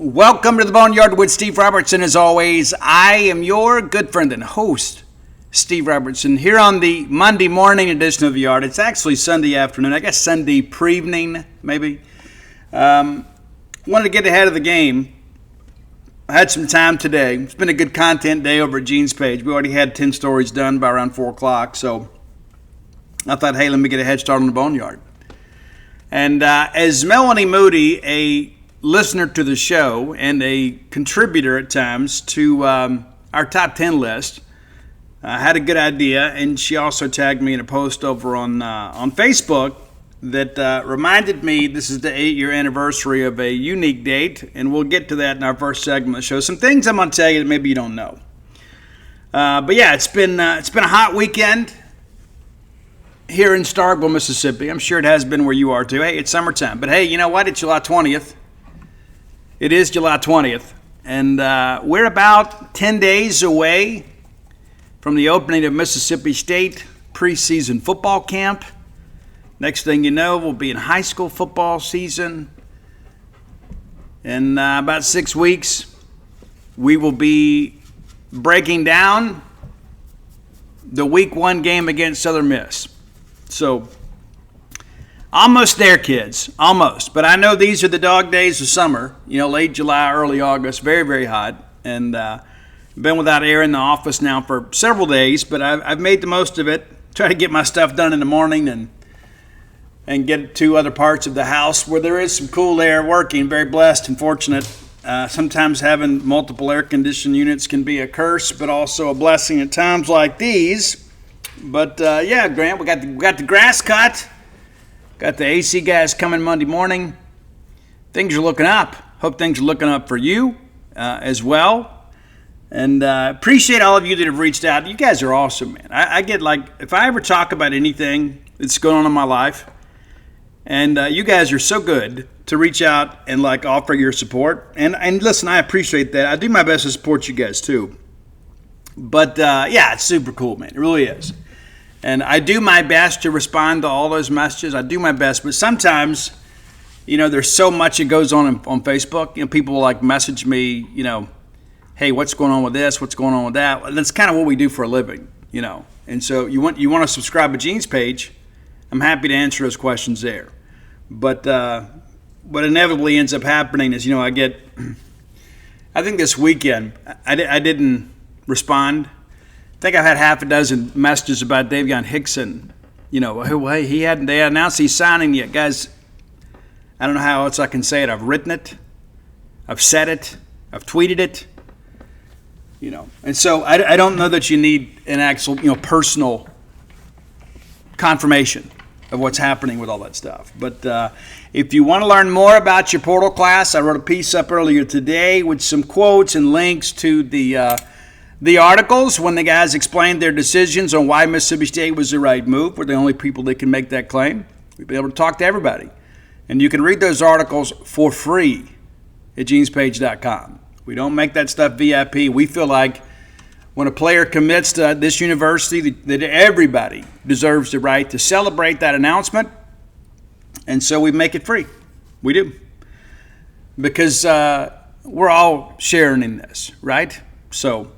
Welcome to the Boneyard with Steve Robertson. As always, I am your good friend and host, Steve Robertson, here on the Monday morning edition of the Yard. It's actually Sunday afternoon, I guess Sunday pre-evening, maybe. Wanted to get ahead of the game. I had some time today. It's been a good content day over at Gene's page. We already had 10 stories done by around 4 o'clock, so I thought, hey, let me get a head start on the Boneyard. And as Melanie Moody, a listener to the show and a contributor at times to our top 10 list, had a good idea, and she also tagged me in a post over on Facebook that reminded me this is the 8-year anniversary of a unique date, and we'll get to that in our first segment of the show. Some things I'm going to tell you that maybe you don't know. But yeah, it's been a hot weekend here in Starkville, Mississippi. I'm sure it has been where you are too. Hey, it's summertime. But hey, you know what? It's July 20th. It is July 20th. And we're about 10 days away from the opening of Mississippi State preseason football camp. Next thing you know, we'll be in high school football season. In about 6 weeks, we will be breaking down the week 1 game against Southern Miss. So, almost there, kids. Almost. But I know these are the dog days of summer. You know, late July, early August. Very, very hot. And been without air in the office now for several days. But I've made the most of it. Try to get my stuff done in the morning and get to other parts of the house where there is some cool air working. Very blessed and fortunate. Sometimes having multiple air conditioning units can be a curse, but also a blessing at times like these. But yeah, Grant, we got the grass cut. Got the AC guys coming Monday morning. Things are looking up. Hope things are looking up for you as well. And appreciate all of you that have reached out. You guys are awesome, man. I get if I ever talk about anything that's going on in my life, and you guys are so good to reach out and offer your support. And listen, I appreciate that. I do my best to support you guys too. But yeah, it's super cool, man. It really is. And I do my best to respond to all those messages. I do my best. But sometimes, you know, there's so much that goes on Facebook. You know, people will message me, you know, hey, what's going on with this? What's going on with that? And that's kind of what we do for a living, you know. And so you want to subscribe to Gene's page, I'm happy to answer those questions there. But what inevitably ends up happening is, you know, I think this weekend, I didn't respond. I think I've had half a dozen messages about Davion Hickson. You know, they announced he's signing yet. Guys, I don't know how else I can say it. I've written it. I've said it. I've tweeted it. You know, and so I don't know that you need an actual, you know, personal confirmation of what's happening with all that stuff. But if you want to learn more about your portal class, I wrote a piece up earlier today with some quotes and links to the articles when the guys explained their decisions on why Mississippi State was the right move. We're the only people that can make that claim. We'll be able to talk to everybody. And you can read those articles for free at genespage.com. We don't make that stuff VIP. We feel like when a player commits to this university, that everybody deserves the right to celebrate that announcement. And so we make it free. We do. Because we're all sharing in this, right? So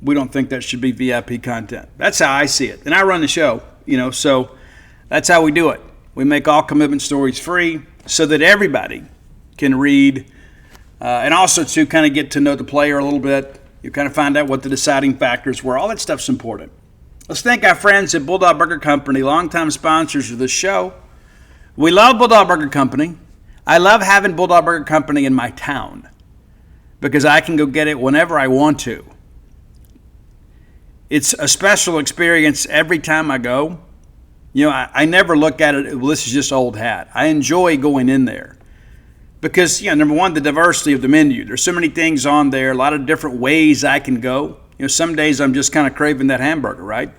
we don't think that should be VIP content. That's how I see it. And I run the show, you know, so that's how we do it. We make all commitment stories free so that everybody can read and also to kind of get to know the player a little bit. You kind of find out what the deciding factors were. All that stuff's important. Let's thank our friends at Bulldog Burger Company, longtime sponsors of this show. We love Bulldog Burger Company. I love having Bulldog Burger Company in my town because I can go get it whenever I want to. It's a special experience every time I go. You know, I never look at it, well, this is just old hat. I enjoy going in there because, you know, number one, the diversity of the menu. There's so many things on there, a lot of different ways I can go. You know, some days I'm just kind of craving that hamburger, right?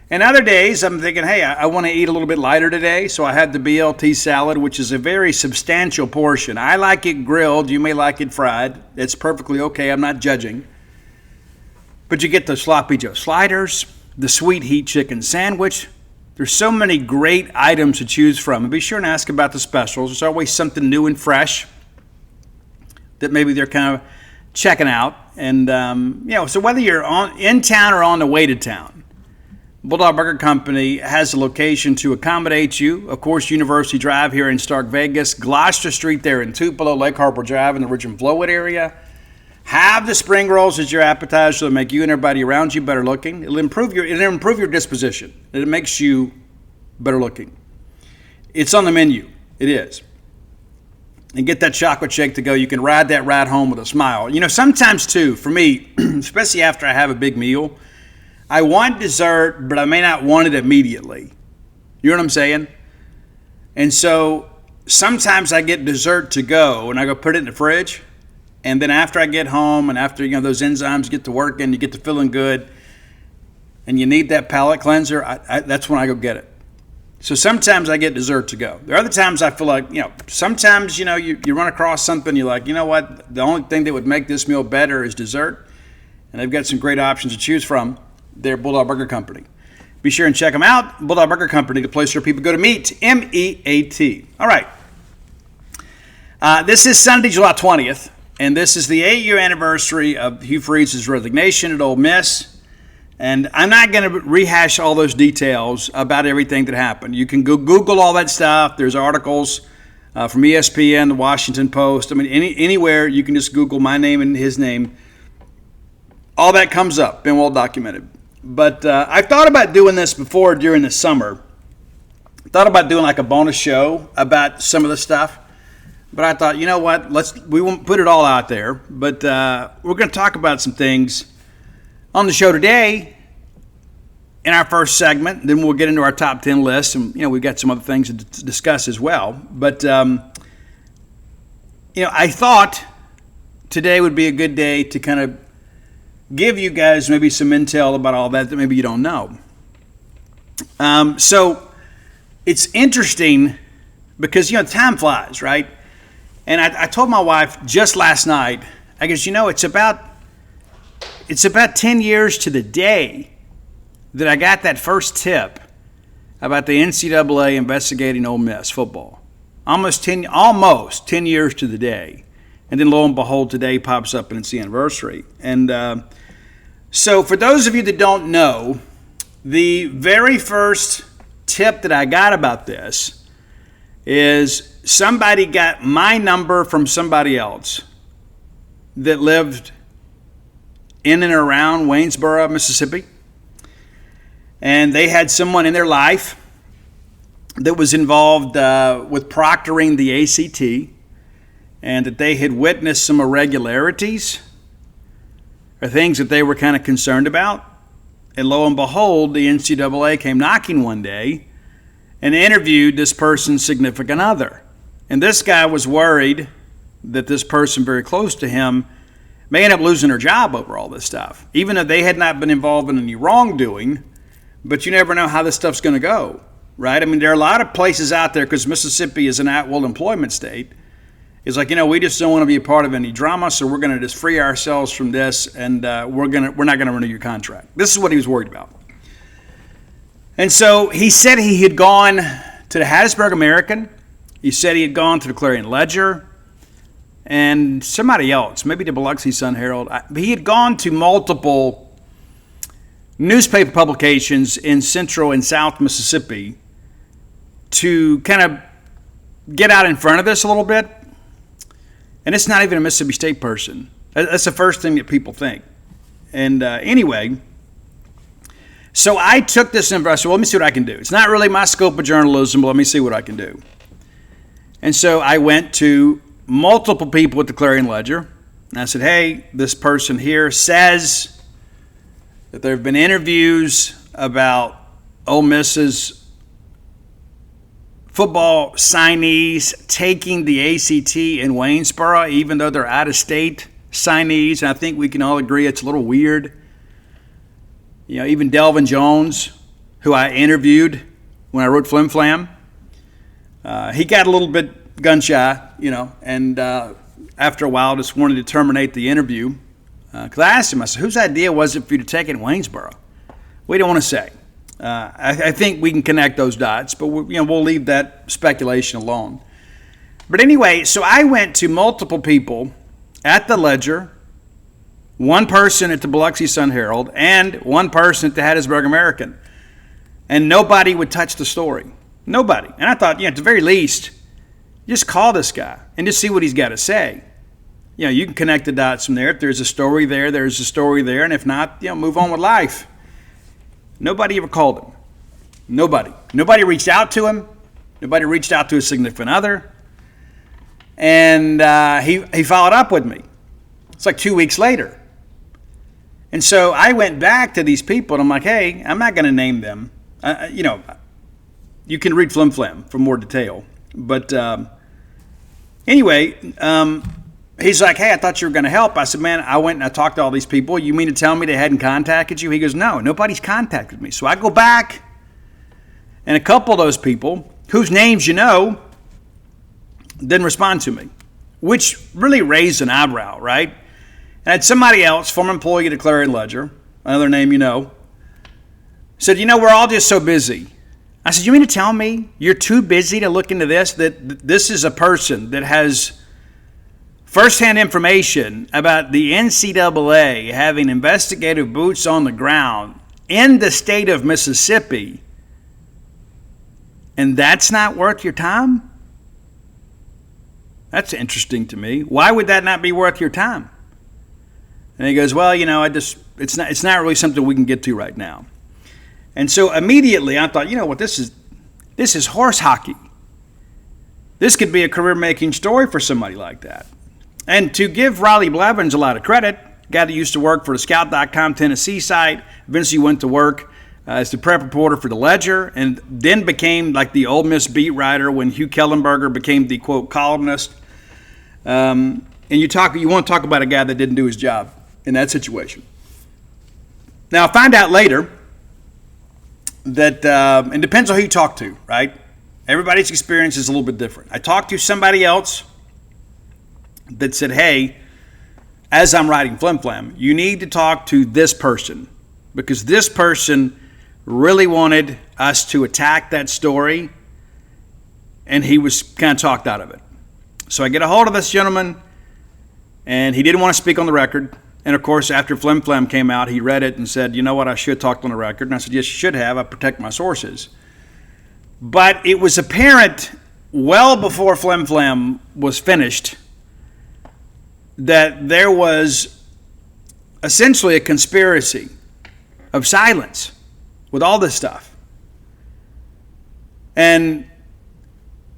And other days I'm thinking, hey, I want to eat a little bit lighter today, so I had the BLT salad, which is a very substantial portion. I like it grilled. You may like it fried. It's perfectly okay. I'm not judging. But you get the Sloppy Joe sliders, the sweet heat chicken sandwich. There's so many great items to choose from. And be sure and ask about the specials. There's always something new and fresh. that maybe they're kind of checking out. And, so whether you're in town or on the way to town, Bulldog Burger Company has a location to accommodate you. Of course, University Drive here in Stark Vegas, Gloucester Street there in Tupelo, Lake Harbor Drive in the Ridge and Flowwood area. Have the spring rolls as your appetizer to make you and everybody around you better looking. It'll improve your disposition. It makes you better looking. It's on the menu. It is. And get that chocolate shake to go. You can ride that ride home with a smile. Sometimes too, for me, especially after I have a big meal, I want dessert, but I may not want it immediately. You know what I'm saying? And so sometimes I get dessert to go and I go put it in the fridge. And then after I get home and after, those enzymes get to working, you get to feeling good, and you need that palate cleanser, that's when I go get it. So sometimes I get dessert to go. There are other times I feel like, sometimes, you run across something, you're like, you know what, the only thing that would make this meal better is dessert. And they've got some great options to choose from. They're Bulldog Burger Company. Be sure and check them out. Bulldog Burger Company, the place where people go to meet, M-E-A-T. All right. This is Sunday, July 20th. And this is the 8-year anniversary of Hugh Freeze's resignation at Ole Miss. And I'm not going to rehash all those details about everything that happened. You can go Google all that stuff. There's articles from ESPN, the Washington Post. I mean, anywhere you can just Google my name and his name. All that comes up, been well documented. But I thought about doing this before during the summer. I thought about doing like a bonus show about some of the stuff. But I thought, you know what, we won't put it all out there, but we're going to talk about some things on the show today in our first segment. Then we'll get into our top 10 list, and we've got some other things to discuss as well. But I thought today would be a good day to kind of give you guys maybe some intel about all that maybe you don't know. So it's interesting because time flies, right? And I told my wife just last night, I guess, it's about 10 years to the day that I got that first tip about the NCAA investigating Ole Miss football. Almost 10 years to the day. And then lo and behold, today pops up and it's the anniversary. And so for those of you that don't know, the very first tip that I got about this is somebody got my number from somebody else that lived in and around Waynesboro, Mississippi. And they had someone in their life that was involved with proctoring the ACT, and that they had witnessed some irregularities or things that they were kind of concerned about. And lo and behold, the NCAA came knocking one day and interviewed this person's significant other. And this guy was worried that this person very close to him may end up losing her job over all this stuff, even though they had not been involved in any wrongdoing. But you never know how this stuff's going to go, right? I mean, there are a lot of places out there, because Mississippi is an at-will employment state. It's like, we just don't want to be a part of any drama, so we're going to just free ourselves from this, and we're not going to renew your contract. This is what he was worried about. And so he said he had gone to the Hattiesburg American. He said he had gone to the Clarion Ledger and somebody else, maybe the Biloxi Sun-Herald. He had gone to multiple newspaper publications in central and south Mississippi to kind of get out in front of this a little bit. And it's not even a Mississippi State person. That's the first thing that people think. And anyway, so I took this and I said, well, let me see what I can do. It's not really my scope of journalism, but let me see what I can do. And so I went to multiple people at the Clarion Ledger, and I said, hey, this person here says that there have been interviews about Ole Miss's football signees taking the ACT in Waynesboro, even though they're out-of-state signees. And I think we can all agree it's a little weird. Even Delvin Jones, who I interviewed when I wrote Flim Flam, he got a little bit gun-shy, and after a while just wanted to terminate the interview. Because I asked him, I said, whose idea was it for you to take it in Waynesboro? We don't want to say. I think we can connect those dots, but we'll leave that speculation alone. But anyway, so I went to multiple people at the Ledger, one person at the Biloxi Sun-Herald, and one person at the Hattiesburg American. And nobody would touch the story. Nobody. And I thought, at the very least, just call this guy and just see what he's got to say. You can connect the dots from there. If there's a story there, there's a story there. And if not, move on with life. Nobody ever called him. Nobody. Nobody reached out to him. Nobody reached out to his significant other. And he followed up with me. It's like 2 weeks later. And so I went back to these people, and I'm like, hey, I'm not going to name them. You can read Flim Flam for more detail. But anyway, he's like, hey, I thought you were going to help. I said, man, I went and I talked to all these people. You mean to tell me they hadn't contacted you? He goes, no, nobody's contacted me. So I go back, and a couple of those people, whose names didn't respond to me, which really raised an eyebrow, right? And I had somebody else, former employee at the Clarion Ledger, another name said, we're all just so busy. I said, you mean to tell me you're too busy to look into this? That this is a person that has firsthand information about the NCAA having investigative boots on the ground in the state of Mississippi, and that's not worth your time? That's interesting to me. Why would that not be worth your time? And he goes, well, it's not really something we can get to right now. And so immediately I thought, this is horse hockey. This could be a career-making story for somebody like that. And to give Riley Blevins a lot of credit, guy that used to work for the Scout.com Tennessee site, eventually went to work as the prep reporter for the Ledger, and then became like the Ole Miss beat writer when Hugh Kellenberger became the, quote, columnist. And you want to talk about a guy that didn't do his job in that situation. Now, I find out later that it depends on who you talk to, right? Everybody's experience is a little bit different. I talked to somebody else that said, hey, as I'm writing Flim Flam, you need to talk to this person because this person really wanted us to attack that story, and he was kind of talked out of it. So I get a hold of this gentleman, and he didn't want to speak on the record. And, of course, after Flim Flam came out, he read it and said, you know what, I should have talked on the record. And I said, yes, you should have. I protect my sources. But it was apparent well before Flim Flam was finished that there was essentially a conspiracy of silence with all this stuff. And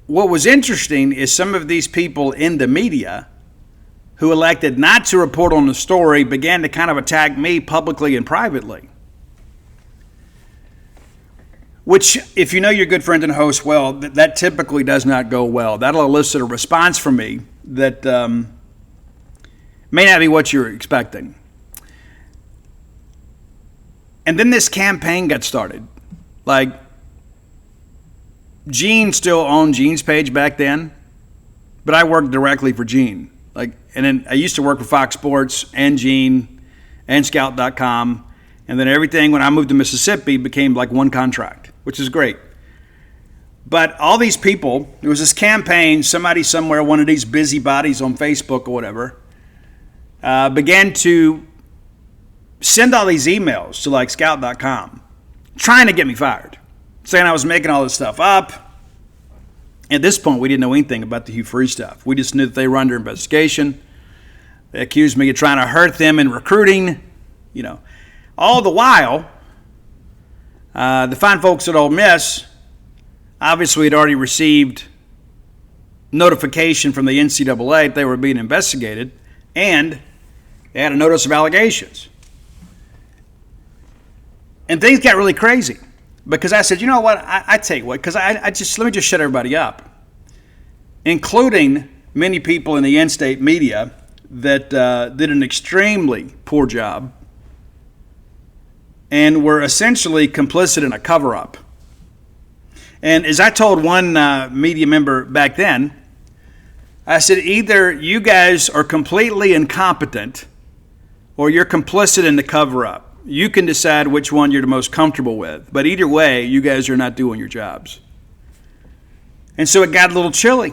what was interesting is some of these people in the media who elected not to report on the story began to kind of attack me publicly and privately. Which, if you know your good friend and host well, that typically does not go well. That'll elicit a response from me that may not be what you're expecting. And then this campaign got started. Like, Gene still owned Gene's page back then, but I worked directly for Gene. And then I used to work for Fox Sports and Gene and Scout.com. And then everything, when I moved to Mississippi, became like one contract, which is great. But all these people, there was this campaign, somebody somewhere, one of these busybodies on Facebook or whatever, began to send all these emails to like Scout.com, trying to get me fired, saying I was making all this stuff up. At this point, we didn't know anything about the Hugh Freeze stuff. We just knew that they were under investigation. They accused me of trying to hurt them in recruiting. All the while, the fine folks at Ole Miss obviously had already received notification from the NCAA that they were being investigated, and they had a notice of allegations. And things got really crazy. Because I said, you know what, I tell you what, because let me just shut everybody up, including many people in the in-state media that did an extremely poor job and were essentially complicit in a cover-up. And as I told one media member back then, I said, either you guys are completely incompetent or you're complicit in the cover-up. You can decide which one you're the most comfortable with. But either way, you guys are not doing your jobs. And so it got a little chilly.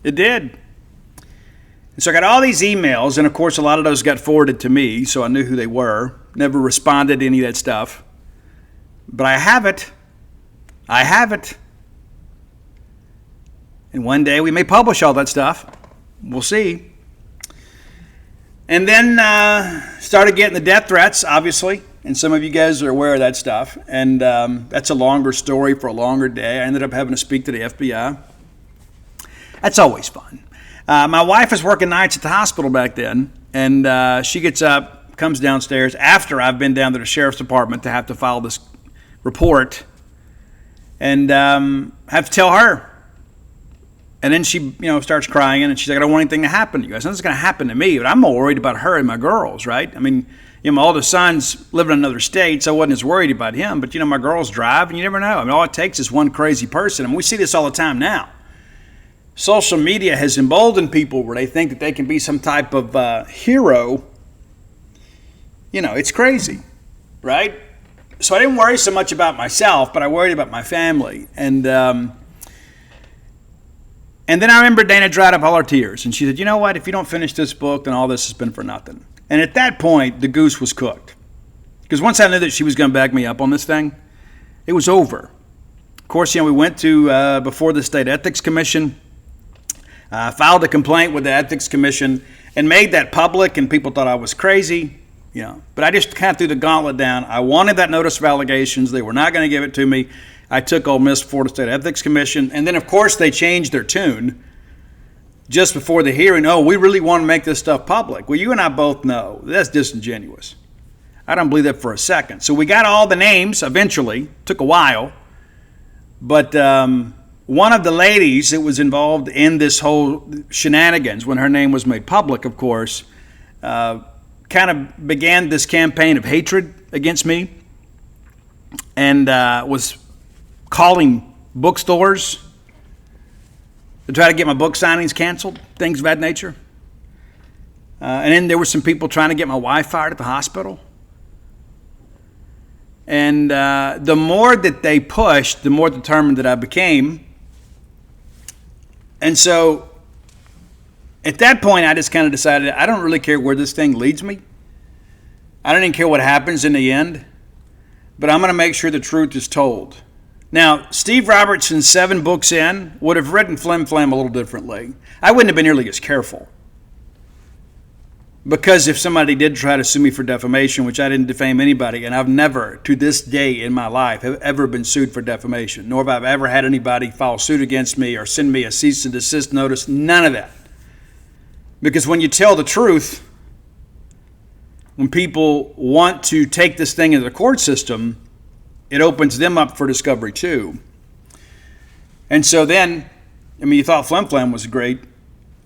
It did. And so I got all these emails, and of course a lot of those got forwarded to me, so I knew who they were. Never responded to any of that stuff. But I have it. I have it. And one day we may publish all that stuff. We'll see. And then started getting the death threats, obviously. And some of you guys are aware of that stuff. And that's a longer story for a longer day. I ended up having to speak to the FBI. That's always fun. My wife was working nights at the hospital back then. And she gets up, comes downstairs after I've been down to the sheriff's department to have to file this report. And have to tell her. And then she, starts crying, and she's like, I don't want anything to happen to you. I said, nothing's going to happen to me, but I'm more worried about her and my girls, right? I mean, my oldest son's living in another state, so I wasn't as worried about him. But, my girls drive, and you never know. I mean, all it takes is one crazy person. And we see this all the time now. Social media has emboldened people where they think that they can be some type of hero. It's crazy, right? So I didn't worry so much about myself, but I worried about my family. And then I remember Dana dried up all her tears. And she said, you know what? If you don't finish this book, then all this has been for nothing. And at that point, the goose was cooked. Because once I knew that she was going to back me up on this thing, it was over. Of course, we went to, before the State Ethics Commission, filed a complaint with the Ethics Commission, and made that public, and people thought I was crazy. But I just kind of threw the gauntlet down. I wanted that notice of allegations. They were not going to give it to me. I took Ole Miss before the State Ethics Commission. And then, of course, they changed their tune just before the hearing. Oh, we really want to make this stuff public. Well, you and I both know that's disingenuous. I don't believe that for a second. So we got all the names eventually. Took a while. But one of the ladies that was involved in this whole shenanigans, when her name was made public, of course, kind of began this campaign of hatred against me and was calling bookstores to try to get my book signings canceled, things of that nature. And then there were some people trying to get my wife fired at the hospital. And the more that they pushed, the more determined that I became. And so at that point, I just kind of decided I don't really care where this thing leads me. I don't even care what happens in the end. But I'm going to make sure the truth is told. Now, Steve Robertson, 7 books in, would have written Flim Flam a little differently. I wouldn't have been nearly as careful. Because if somebody did try to sue me for defamation, which I didn't defame anybody, and I've never, to this day in my life, have ever been sued for defamation, nor have I ever had anybody file suit against me or send me a cease and desist notice, none of that. Because when you tell the truth, when people want to take this thing into the court system, it opens them up for discovery too. And so then, you thought Flim Flam was great.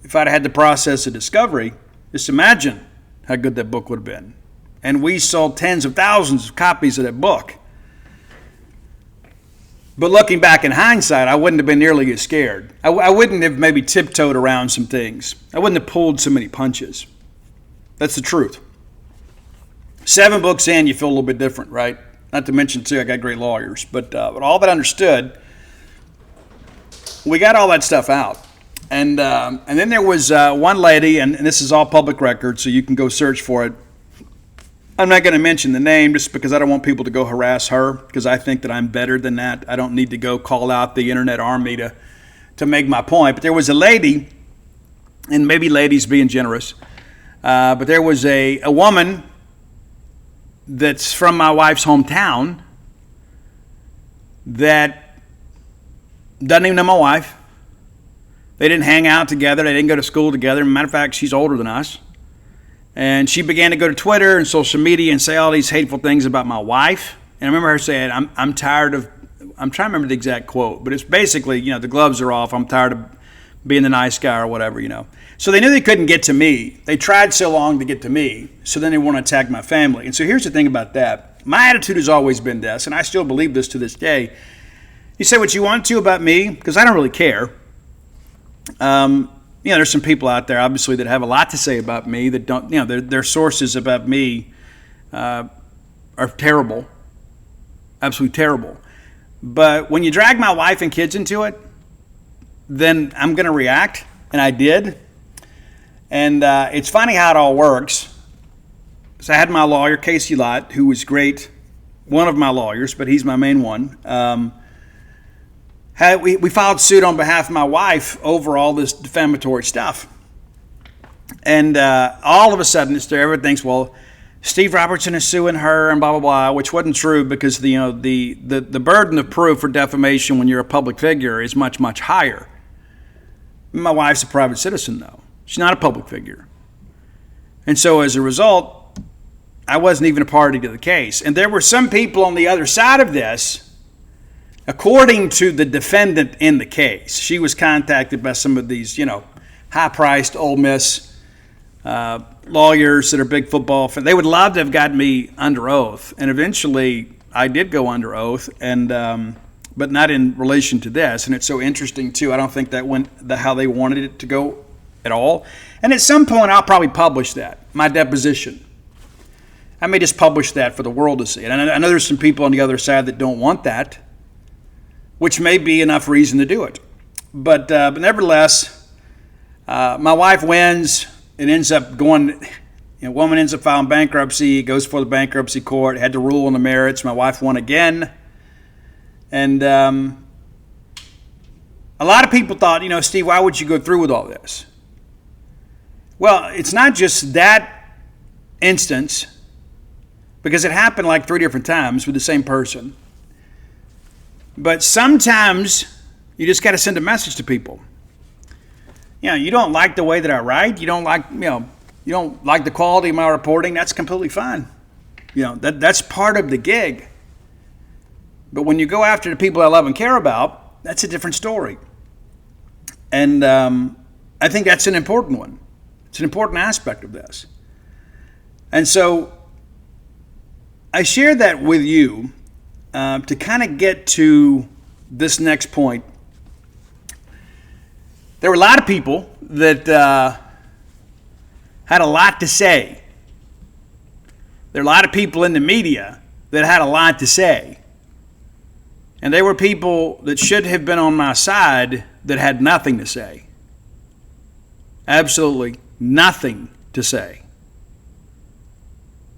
If I'd had the process of discovery, just imagine how good that book would have been. And we sold tens of thousands of copies of that book. But looking back in hindsight, I wouldn't have been nearly as scared. I wouldn't have maybe tiptoed around some things. I wouldn't have pulled so many punches. That's the truth. 7 books in, you feel a little bit different, right? Not to mention, too, I got great lawyers. But all that understood, we got all that stuff out. And then there was one lady, and this is all public record, so you can go search for it. I'm not going to mention the name just because I don't want people to go harass her, because I think that I'm better than that. I don't need to go call out the internet army to make my point. But there was a lady, and maybe ladies being generous, but there was a woman that's from my wife's hometown that doesn't even know my wife. They didn't hang out together. They didn't go to school together. Matter of fact, she's older than us. And she began to go to Twitter and social media and say all these hateful things about my wife. And I remember her saying, I'm tired of, I'm trying to remember the exact quote, but it's basically, the gloves are off. I'm tired of being the nice guy or whatever, So they knew they couldn't get to me. They tried so long to get to me, so then they want to attack my family. And so here's the thing about that. My attitude has always been this, and I still believe this to this day. You say what you want to about me, because I don't really care. There's some people out there, obviously, that have a lot to say about me that don't, their sources about me are terrible, absolutely terrible. But when you drag my wife and kids into it, then I'm going to react, and I did. And it's funny how it all works. So I had my lawyer, Casey Lott, who was great, one of my lawyers, but he's my main one. We filed suit on behalf of my wife over all this defamatory stuff. And all of a sudden, everyone thinks, well, Steve Robertson is suing her and blah, blah, blah, which wasn't true because the burden of proof for defamation when you're a public figure is much, much higher. My wife's a private citizen, though. She's not a public figure. And so as a result, I wasn't even a party to the case. And there were some people on the other side of this, according to the defendant in the case. She was contacted by some of these, high-priced Ole Miss lawyers that are big football fans. They would love to have gotten me under oath, and eventually I did go under oath, and but not in relation to this. And it's so interesting too. I don't think that went how they wanted it to go at all. And at some point, I'll probably publish that, my deposition. I may just publish that for the world to see. And I know there's some people on the other side that don't want that, which may be enough reason to do it. But nevertheless, my wife wins. It ends up going, woman ends up filing bankruptcy, goes for the bankruptcy court, had to rule on the merits. My wife won again. And a lot of people thought, Steve, why would you go through with all this? Well, it's not just that instance, because it happened like 3 different times with the same person. But sometimes you just got to send a message to people. You don't like the way that I write. You don't like, you don't like the quality of my reporting. That's completely fine. That's part of the gig. But when you go after the people I love and care about, that's a different story. And I think that's an important one. It's an important aspect of this. And so I share that with you to kind of get to this next point. There were a lot of people that had a lot to say. There are a lot of people in the media that had a lot to say. And they were people that should have been on my side that had nothing to say. Absolutely nothing to say.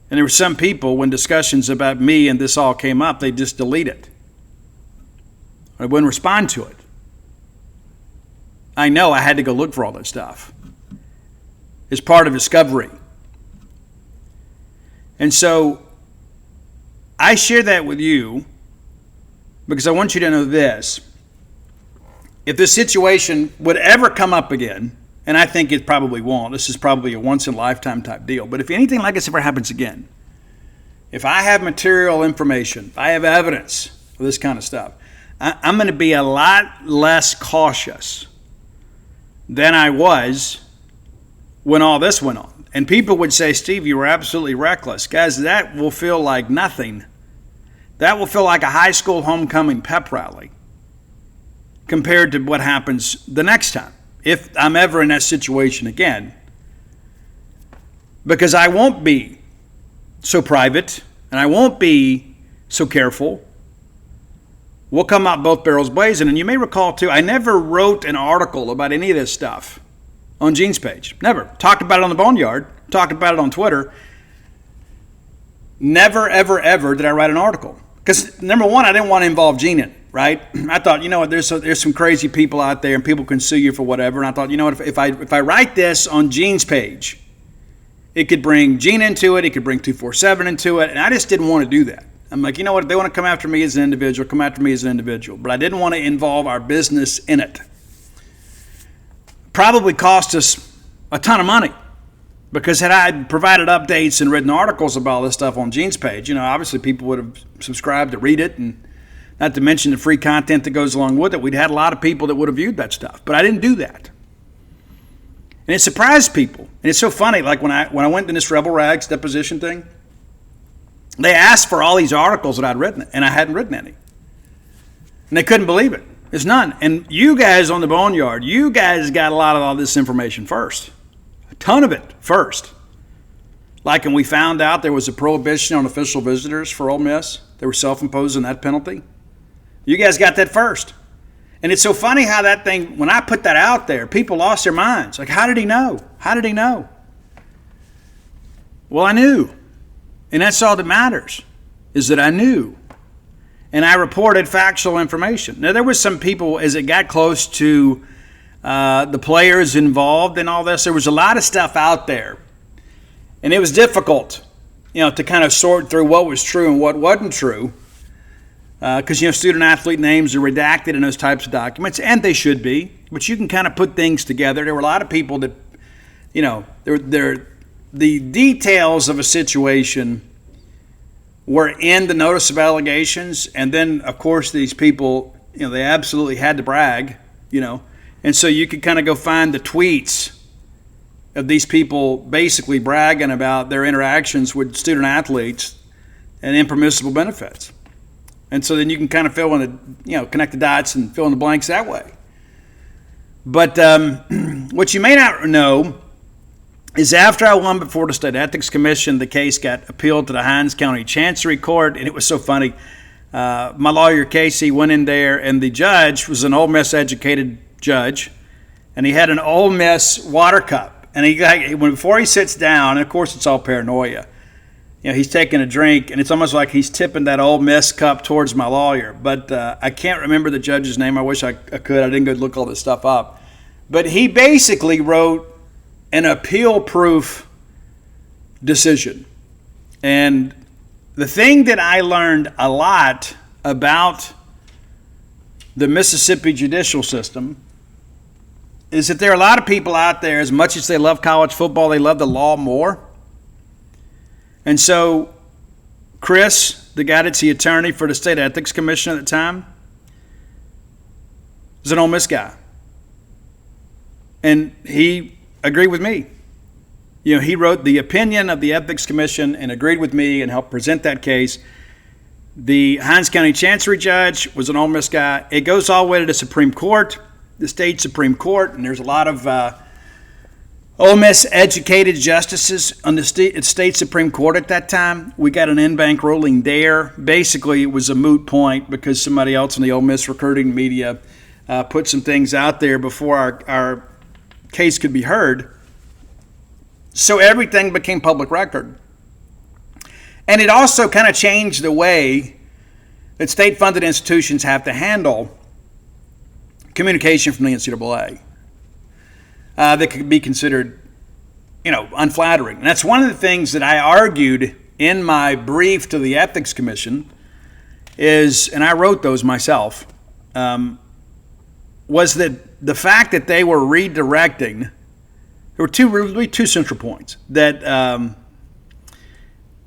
And there were some people, when discussions about me and this all came up, they just delete it. They wouldn't respond to it. I know I had to go look for all that stuff. It's part of discovery. And so I share that with you because I want you to know this. If this situation would ever come up again, and I think it probably won't, this is probably a once-in-a-lifetime type deal, but if anything like this ever happens again, if I have material information, if I have evidence of this kind of stuff, I'm going to be a lot less cautious than I was when all this went on. And people would say, Steve, you were absolutely reckless. Guys, that will feel like nothing. That will feel like a high school homecoming pep rally compared to what happens the next time, if I'm ever in that situation again. Because I won't be so private, and I won't be so careful. We'll come out both barrels blazing. And you may recall, too, I never wrote an article about any of this stuff on Gene's page. Never. Talked about it on the Boneyard. Talked about it on Twitter. Never, ever, ever did I write an article. Because, number one, I didn't want to involve Gene in it, right? I thought, what, there's some crazy people out there, and people can sue you for whatever. And I thought, what, if I write this on Gene's page, it could bring Gene into it. It could bring 247 into it. And I just didn't want to do that. I'm like, what, if they want to come after me as an individual, come after me as an individual. But I didn't want to involve our business in it. Probably cost us a ton of money. Because had I provided updates and written articles about all this stuff on Gene's page, obviously people would have subscribed to read it, and not to mention the free content that goes along with it. We'd had a lot of people that would have viewed that stuff. But I didn't do that. And it surprised people. And it's so funny, like when I went to this Rebel Rags deposition thing, they asked for all these articles that I'd written, and I hadn't written any. And they couldn't believe it. There's none. And you guys on the Boneyard, you guys got a lot of all this information first. A ton of it first. Like when we found out there was a prohibition on official visitors for Ole Miss, they were self-imposing that penalty. You guys got that first. And it's so funny how that thing, when I put that out there, people lost their minds. Like, how did he know? How did he know? Well, I knew. And that's all that matters, is that I knew. And I reported factual information. Now, there was some people, as it got close to the players involved and all this, there was a lot of stuff out there. And it was difficult, to kind of sort through what was true and what wasn't true. Because, student-athlete names are redacted in those types of documents, and they should be. But you can kind of put things together. There were a lot of people that, the details of a situation were in the notice of allegations. And then, of course, these people, they absolutely had to brag, And so you could kind of go find the tweets of these people basically bragging about their interactions with student-athletes and impermissible benefits. And so then you can kind of fill in connect the dots and fill in the blanks that way. But what you may not know is after I won before the State Ethics Commission, the case got appealed to the Hinds County Chancery Court. And it was so funny. My lawyer, Casey, went in there, and the judge was an Ole Miss educated judge. And he had an Ole Miss water cup. And before he sits down, and of course it's all paranoia, he's taking a drink, and it's almost like he's tipping that Ole Miss cup towards my lawyer. But I can't remember the judge's name. I wish I could. I didn't go look all this stuff up. But he basically wrote an appeal-proof decision. And the thing that I learned a lot about the Mississippi judicial system is that there are a lot of people out there, as much as they love college football, they love the law more. And so Chris, the guy that's the attorney for the State Ethics Commission at the time, was an Ole Miss guy. And he agreed with me. He wrote the opinion of the Ethics Commission and agreed with me and helped present that case. The Hinds County Chancery Judge was an Ole Miss guy. It goes all the way to the Supreme Court, the state Supreme Court, and there's a lot of Ole Miss educated justices on the state Supreme Court at that time. We got an in-bank ruling there. Basically, it was a moot point because somebody else in the Ole Miss recruiting media put some things out there before our case could be heard. So everything became public record. And it also kind of changed the way that state-funded institutions have to handle communication from the NCAA. That could be considered, unflattering. And that's one of the things that I argued in my brief to the Ethics Commission and I wrote those myself, was that the fact that they were redirecting, there were two central points. That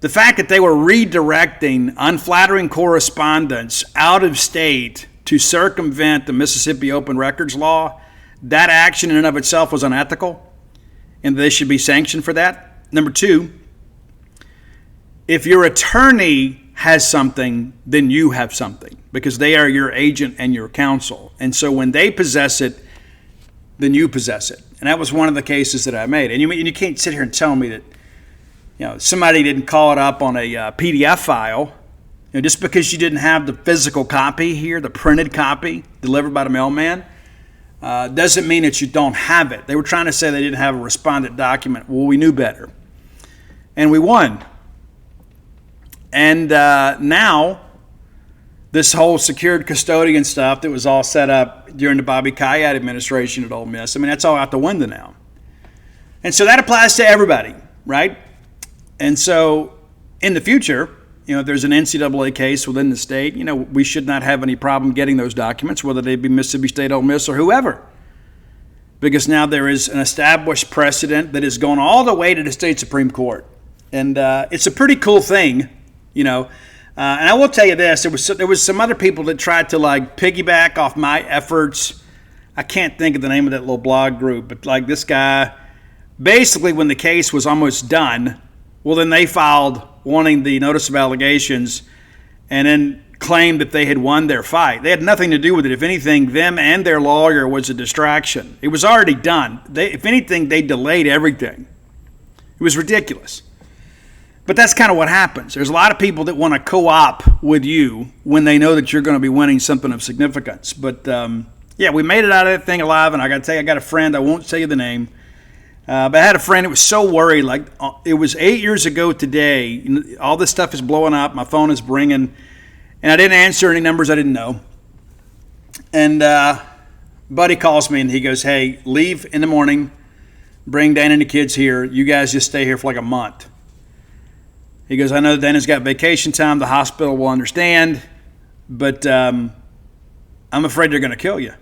the fact that they were redirecting unflattering correspondence out of state to circumvent the Mississippi Open Records Law, that action in and of itself was unethical, and they should be sanctioned for that. Number two, if your attorney has something, then you have something, because they are your agent and your counsel. And so when they possess it, then you possess it. And that was one of the cases that I made. And you can't sit here and tell me that somebody didn't call it up on a PDF file. Just because you didn't have the physical copy here, the printed copy delivered by the mailman, doesn't mean that you don't have it. They were trying to say they didn't have a respondent document. Well, we knew better. And we won. And now, this whole secured custodian stuff that was all set up during the Bobby Kayat administration at Ole Miss, that's all out the window now. And so that applies to everybody, right? And so in the future, if there's an NCAA case within the state, we should not have any problem getting those documents, whether they be Mississippi State, Ole Miss, or whoever. Because now there is an established precedent that has gone all the way to the state Supreme Court. And it's a pretty cool thing, and I will tell you this, there was some other people that tried to piggyback off my efforts. I can't think of the name of that little blog group, but this guy, basically when the case was almost done, well, then they filed wanting the notice of allegations and then claimed that they had won their fight. They had nothing to do with it. If anything, them and their lawyer was a distraction. It was already done. If anything, they delayed everything. It was ridiculous. But that's kind of what happens. There's a lot of people that want to co-op with you when they know that you're going to be winning something of significance. But Yeah, we made it out of that thing alive, and I got to tell you, I got a friend, I won't tell you the name, but I had a friend that was so worried. Like, it was 8 years ago today. All this stuff is blowing up. My phone is ringing, and I didn't answer any numbers I didn't know. And buddy calls me, and he goes, hey, leave in the morning, bring Dana and the kids here. You guys just stay here for like a month. He goes, I know Dana's got vacation time. The hospital will understand, but I'm afraid they're going to kill you.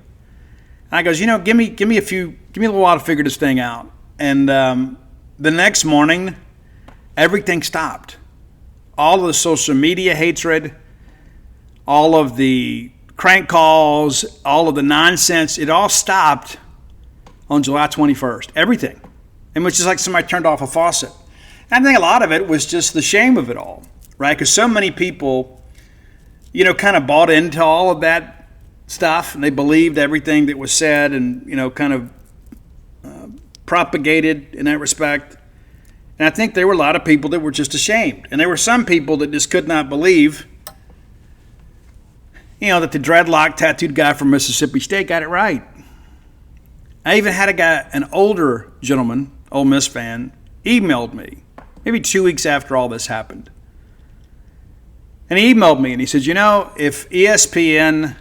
And I goes, give me a little while to figure this thing out. And the next morning, everything stopped. All of the social media hatred, all of the crank calls, all of the nonsense, it all stopped on July 21st. Everything. It was just like somebody turned off a faucet. And I think a lot of it was just the shame of it all, right? Because so many people, kind of bought into all of that stuff, and they believed everything that was said and, kind of propagated in that respect. And I think there were a lot of people that were just ashamed. And there were some people that just could not believe, that the dreadlock tattooed guy from Mississippi State got it right. I even had an older gentleman, Ole Miss fan, emailed me maybe 2 weeks after all this happened. And he emailed me and he said, if ESPN,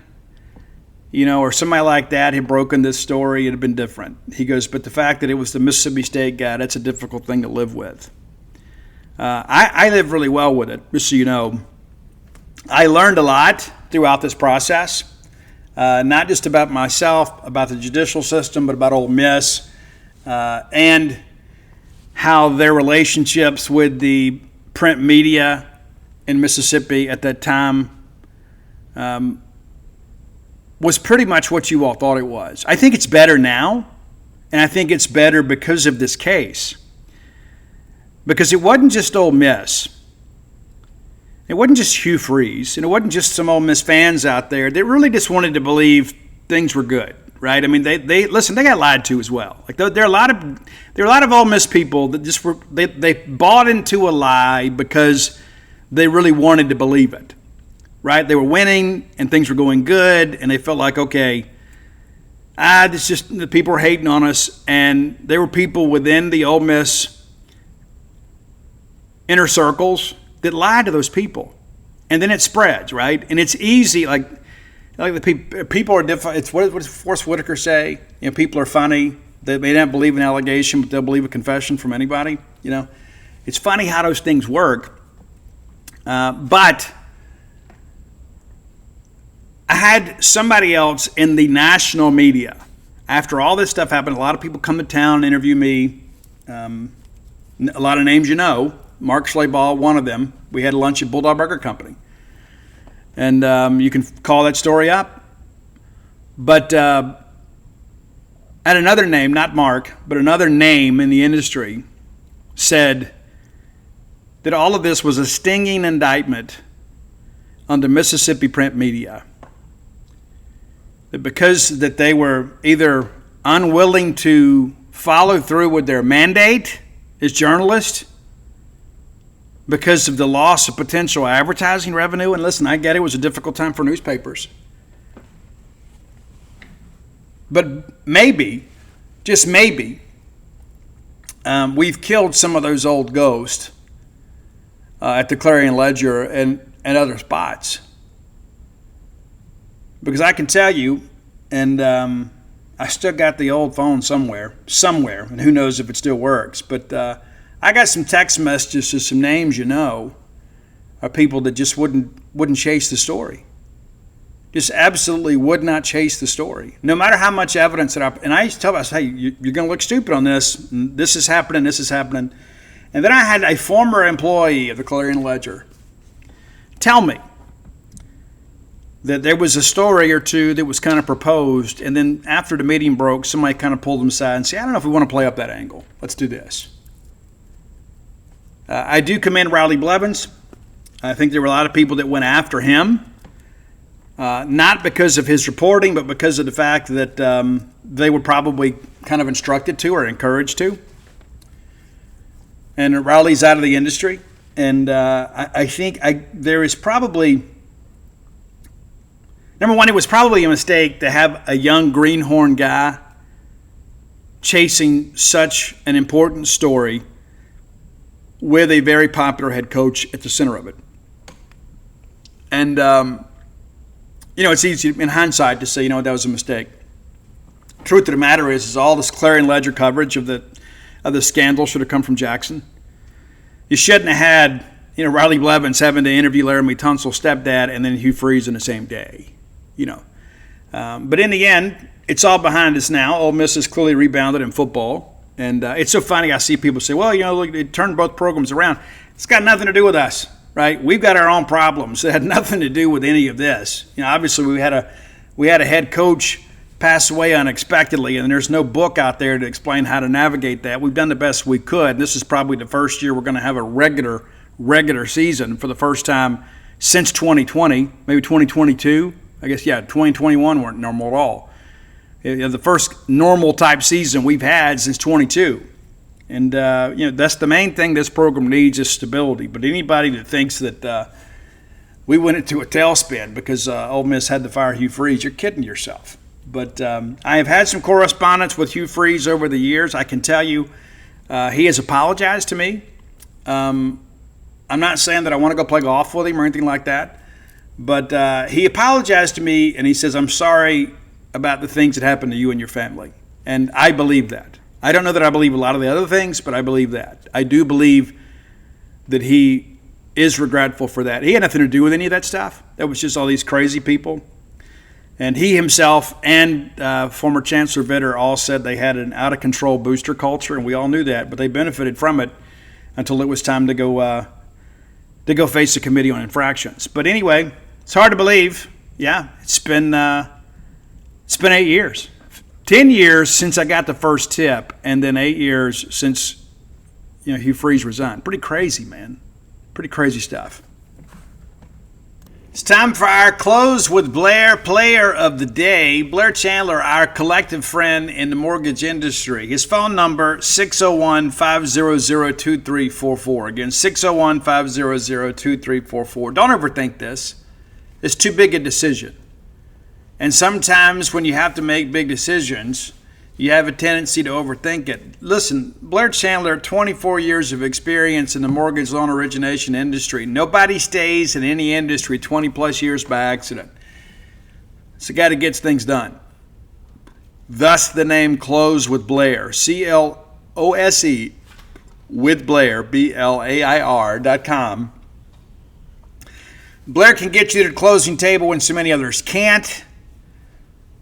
or somebody like that had broken this story, it'd have been different. He goes, but the fact that it was the Mississippi State guy, that's a difficult thing to live with. I live really well with it, just so you know. I learned a lot throughout this process, not just about myself, about the judicial system, but about Ole Miss, and how their relationships with the print media in Mississippi at that time was pretty much what you all thought it was. I think it's better now, and I think it's better because of this case. Because it wasn't just Ole Miss. It wasn't just Hugh Freeze, and it wasn't just some Ole Miss fans out there that really just wanted to believe things were good, right? I mean, they got lied to as well. Like there are a lot of Ole Miss people that just they bought into a lie because they really wanted to believe it, right? They were winning and things were going good, and they felt like, okay, it's just the people were hating on us, and there were people within the Ole Miss inner circles that lied to those people, and then it spreads, right? And it's easy, like the people are different. It's what does Forrest Whitaker say? People are funny. They may not believe an allegation, but they'll believe a confession from anybody. It's funny how those things work. But I had somebody else in the national media. After all this stuff happened, a lot of people come to town and interview me. A lot of names Mark Schlaball, one of them. We had lunch at Bulldog Burger Company. And you can call that story up. But at another name, not Mark, but another name in the industry said that all of this was a stinging indictment on the Mississippi print media. That because that they were either unwilling to follow through with their mandate as journalists, because of the loss of potential advertising revenue. And listen, I get it was a difficult time for newspapers. But maybe, just maybe, we've killed some of those old ghosts at the Clarion Ledger and other spots. Because I can tell you, and I still got the old phone somewhere, and who knows if it still works, but I got some text messages to some names of people that just wouldn't chase the story. Just absolutely would not chase the story. No matter how much evidence and I used to tell us, hey, you're going to look stupid on this. This is happening, this is happening. And then I had a former employee of the Clarion Ledger tell me that there was a story or two that was kind of proposed, and then after the meeting broke, somebody kind of pulled them aside and said, I don't know if we want to play up that angle. Let's do this. I do commend Riley Blevins. I think there were a lot of people that went after him, not because of his reporting, but because of the fact that they were probably kind of instructed to or encouraged to. And Riley's out of the industry, and I think there is probably... Number one, it was probably a mistake to have a young greenhorn guy chasing such an important story with a very popular head coach at the center of it. And, it's easy in hindsight to say, that was a mistake. Truth of the matter is all this Clarion Ledger coverage of the scandal should have come from Jackson. You shouldn't have had, Riley Blevins having to interview Laramie Tunsil's stepdad and then Hugh Freeze in the same day, But in the end, it's all behind us now. Ole Miss has clearly rebounded in football. And it's so funny, I see people say, well, look, it turned both programs around. It's got nothing to do with us, right? We've got our own problems. It had nothing to do with any of this. Obviously we had a head coach pass away unexpectedly, and there's no book out there to explain how to navigate that. We've done the best we could. This is probably the first year we're going to have a regular season for the first time since 2020, maybe 2022. I guess, 2021 weren't normal at all. The first normal type season we've had since 22. And, that's the main thing this program needs is stability. But anybody that thinks that we went into a tailspin because Ole Miss had to fire Hugh Freeze, you're kidding yourself. But I have had some correspondence with Hugh Freeze over the years. I can tell you he has apologized to me. I'm not saying that I want to go play golf with him or anything like that. But he apologized to me, and he says, I'm sorry about the things that happened to you and your family. And I believe that. I don't know that I believe a lot of the other things, but I believe that. I do believe that he is regretful for that. He had nothing to do with any of that stuff. That was just all these crazy people. And he himself and former Chancellor Vitter all said they had an out-of-control booster culture, and we all knew that, but they benefited from it until it was time to go face the committee on infractions. But anyway, it's hard to believe. Yeah, it's been 8 years. 10 years since I got the first tip, and then 8 years since Hugh Freeze resigned. Pretty crazy, man. Pretty crazy stuff. It's time for our Close with Blair Player of the Day. Blair Chandler, our collective friend in the mortgage industry. His phone number, 601-500-2344. Again, 601-500-2344. Don't overthink this. It's too big a decision. And sometimes when you have to make big decisions, you have a tendency to overthink it. Listen, Blair Chandler, 24 years of experience in the mortgage loan origination industry. Nobody stays in any industry 20 plus years by accident. It's a guy that gets things done. Thus the name Close with Blair, C-L-O-S-E with Blair, BLAIR.com. Blair can get you to the closing table when so many others can't.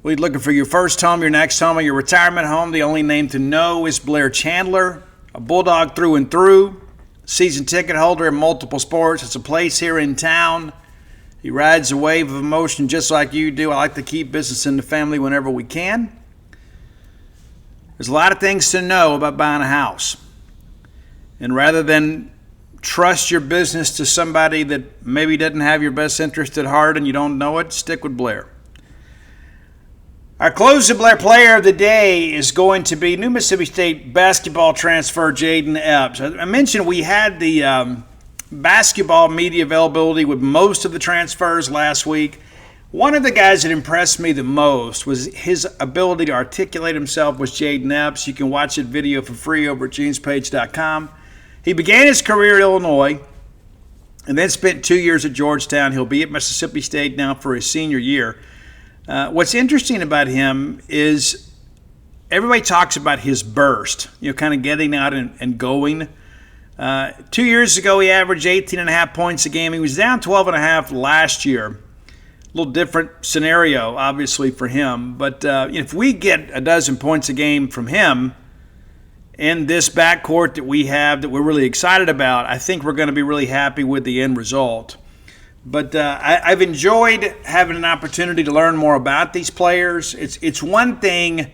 We're looking for your first home, your next home, or your retirement home. The only name to know is Blair Chandler, a Bulldog through and through, season ticket holder in multiple sports. It's a place here in town. He rides a wave of emotion just like you do. I like to keep business in the family whenever we can. There's a lot of things to know about buying a house. And rather than trust your business to somebody that maybe doesn't have your best interest at heart and you don't know it, stick with Blair. Our Close to Blair Player of the Day is going to be New Mississippi State basketball transfer Jaden Epps. I mentioned we had the basketball media availability with most of the transfers last week. One of the guys that impressed me the most was his ability to articulate himself was Jaden Epps. You can watch that video for free over at genespage.com. He began his career at Illinois and then spent 2 years at Georgetown. He'll be at Mississippi State now for his senior year. What's interesting about him is everybody talks about his burst, kind of getting out and going. 2 years ago, he averaged 18.5 points a game. He was down 12.5 last year. A little different scenario, obviously, for him. But if we get a dozen points a game from him in this backcourt that we have that we're really excited about, I think we're going to be really happy with the end result. But I've enjoyed having an opportunity to learn more about these players. It's one thing,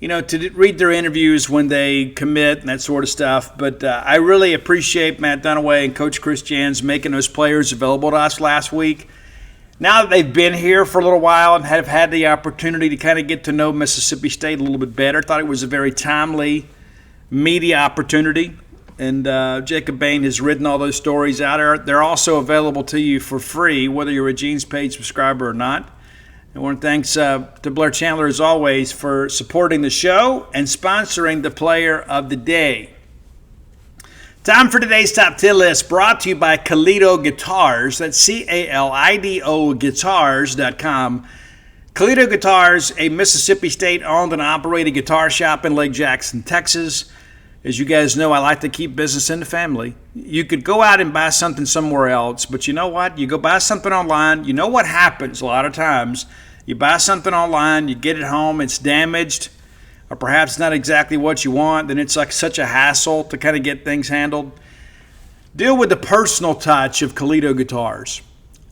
to read their interviews when they commit and that sort of stuff. But I really appreciate Matt Dunaway and Coach Chris Jans making those players available to us last week. Now that they've been here for a little while and have had the opportunity to kind of get to know Mississippi State a little bit better, thought it was a very timely media opportunity. And Jacob Bain has written all those stories out. They're also available to you for free, whether you're a Gene's Page subscriber or not. I want to thanks to Blair Chandler, as always, for supporting the show and sponsoring the Player of the Day. Time for today's top 10 list, brought to you by Calido Guitars. That's Calido Guitars.com. Calido Guitars, a Mississippi State-owned and operated guitar shop in Lake Jackson, Texas. As you guys know, I like to keep business in the family. You could go out and buy something somewhere else, but you know what? You go buy something online. You know what happens a lot of times. You buy something online, you get it home, it's damaged, or perhaps not exactly what you want, then it's like such a hassle to kind of get things handled. Deal with the personal touch of Calido Guitars.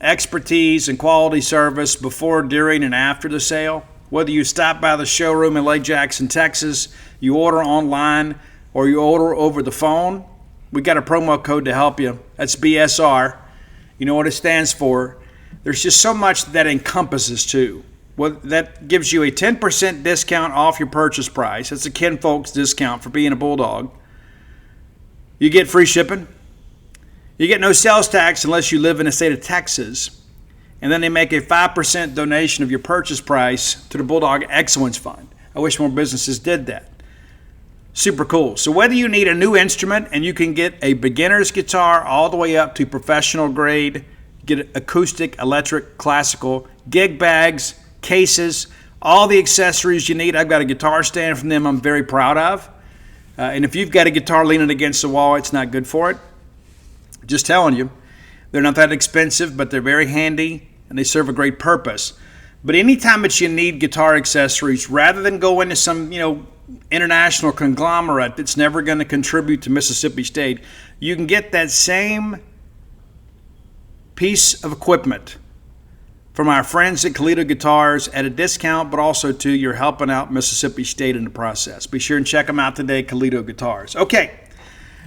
Expertise and quality service before, during, and after the sale. Whether you stop by the showroom in Lake Jackson, Texas, you order online, or you order over the phone, we got a promo code to help you. That's BSR. You know what it stands for. There's just so much that encompasses too. Well, that gives you a 10% discount off your purchase price. That's a Ken Folks discount for being a Bulldog. You get free shipping. You get no sales tax unless you live in the state of Texas. And then they make a 5% donation of your purchase price to the Bulldog Excellence Fund. I wish more businesses did that. Super cool. So whether you need a new instrument, and you can get a beginner's guitar all the way up to professional grade, get acoustic, electric, classical, gig bags, cases, all the accessories you need. I've got a guitar stand from them I'm very proud of. And if you've got a guitar leaning against the wall, it's not good for it. Just telling you. They're not that expensive, but they're very handy, and they serve a great purpose. But anytime that you need guitar accessories, rather than go into some, international conglomerate that's never going to contribute to Mississippi State, you can get that same piece of equipment from our friends at Calido Guitars at a discount, but also too, you're helping out Mississippi State in the process. Be sure and check them out today, Calido Guitars. Okay,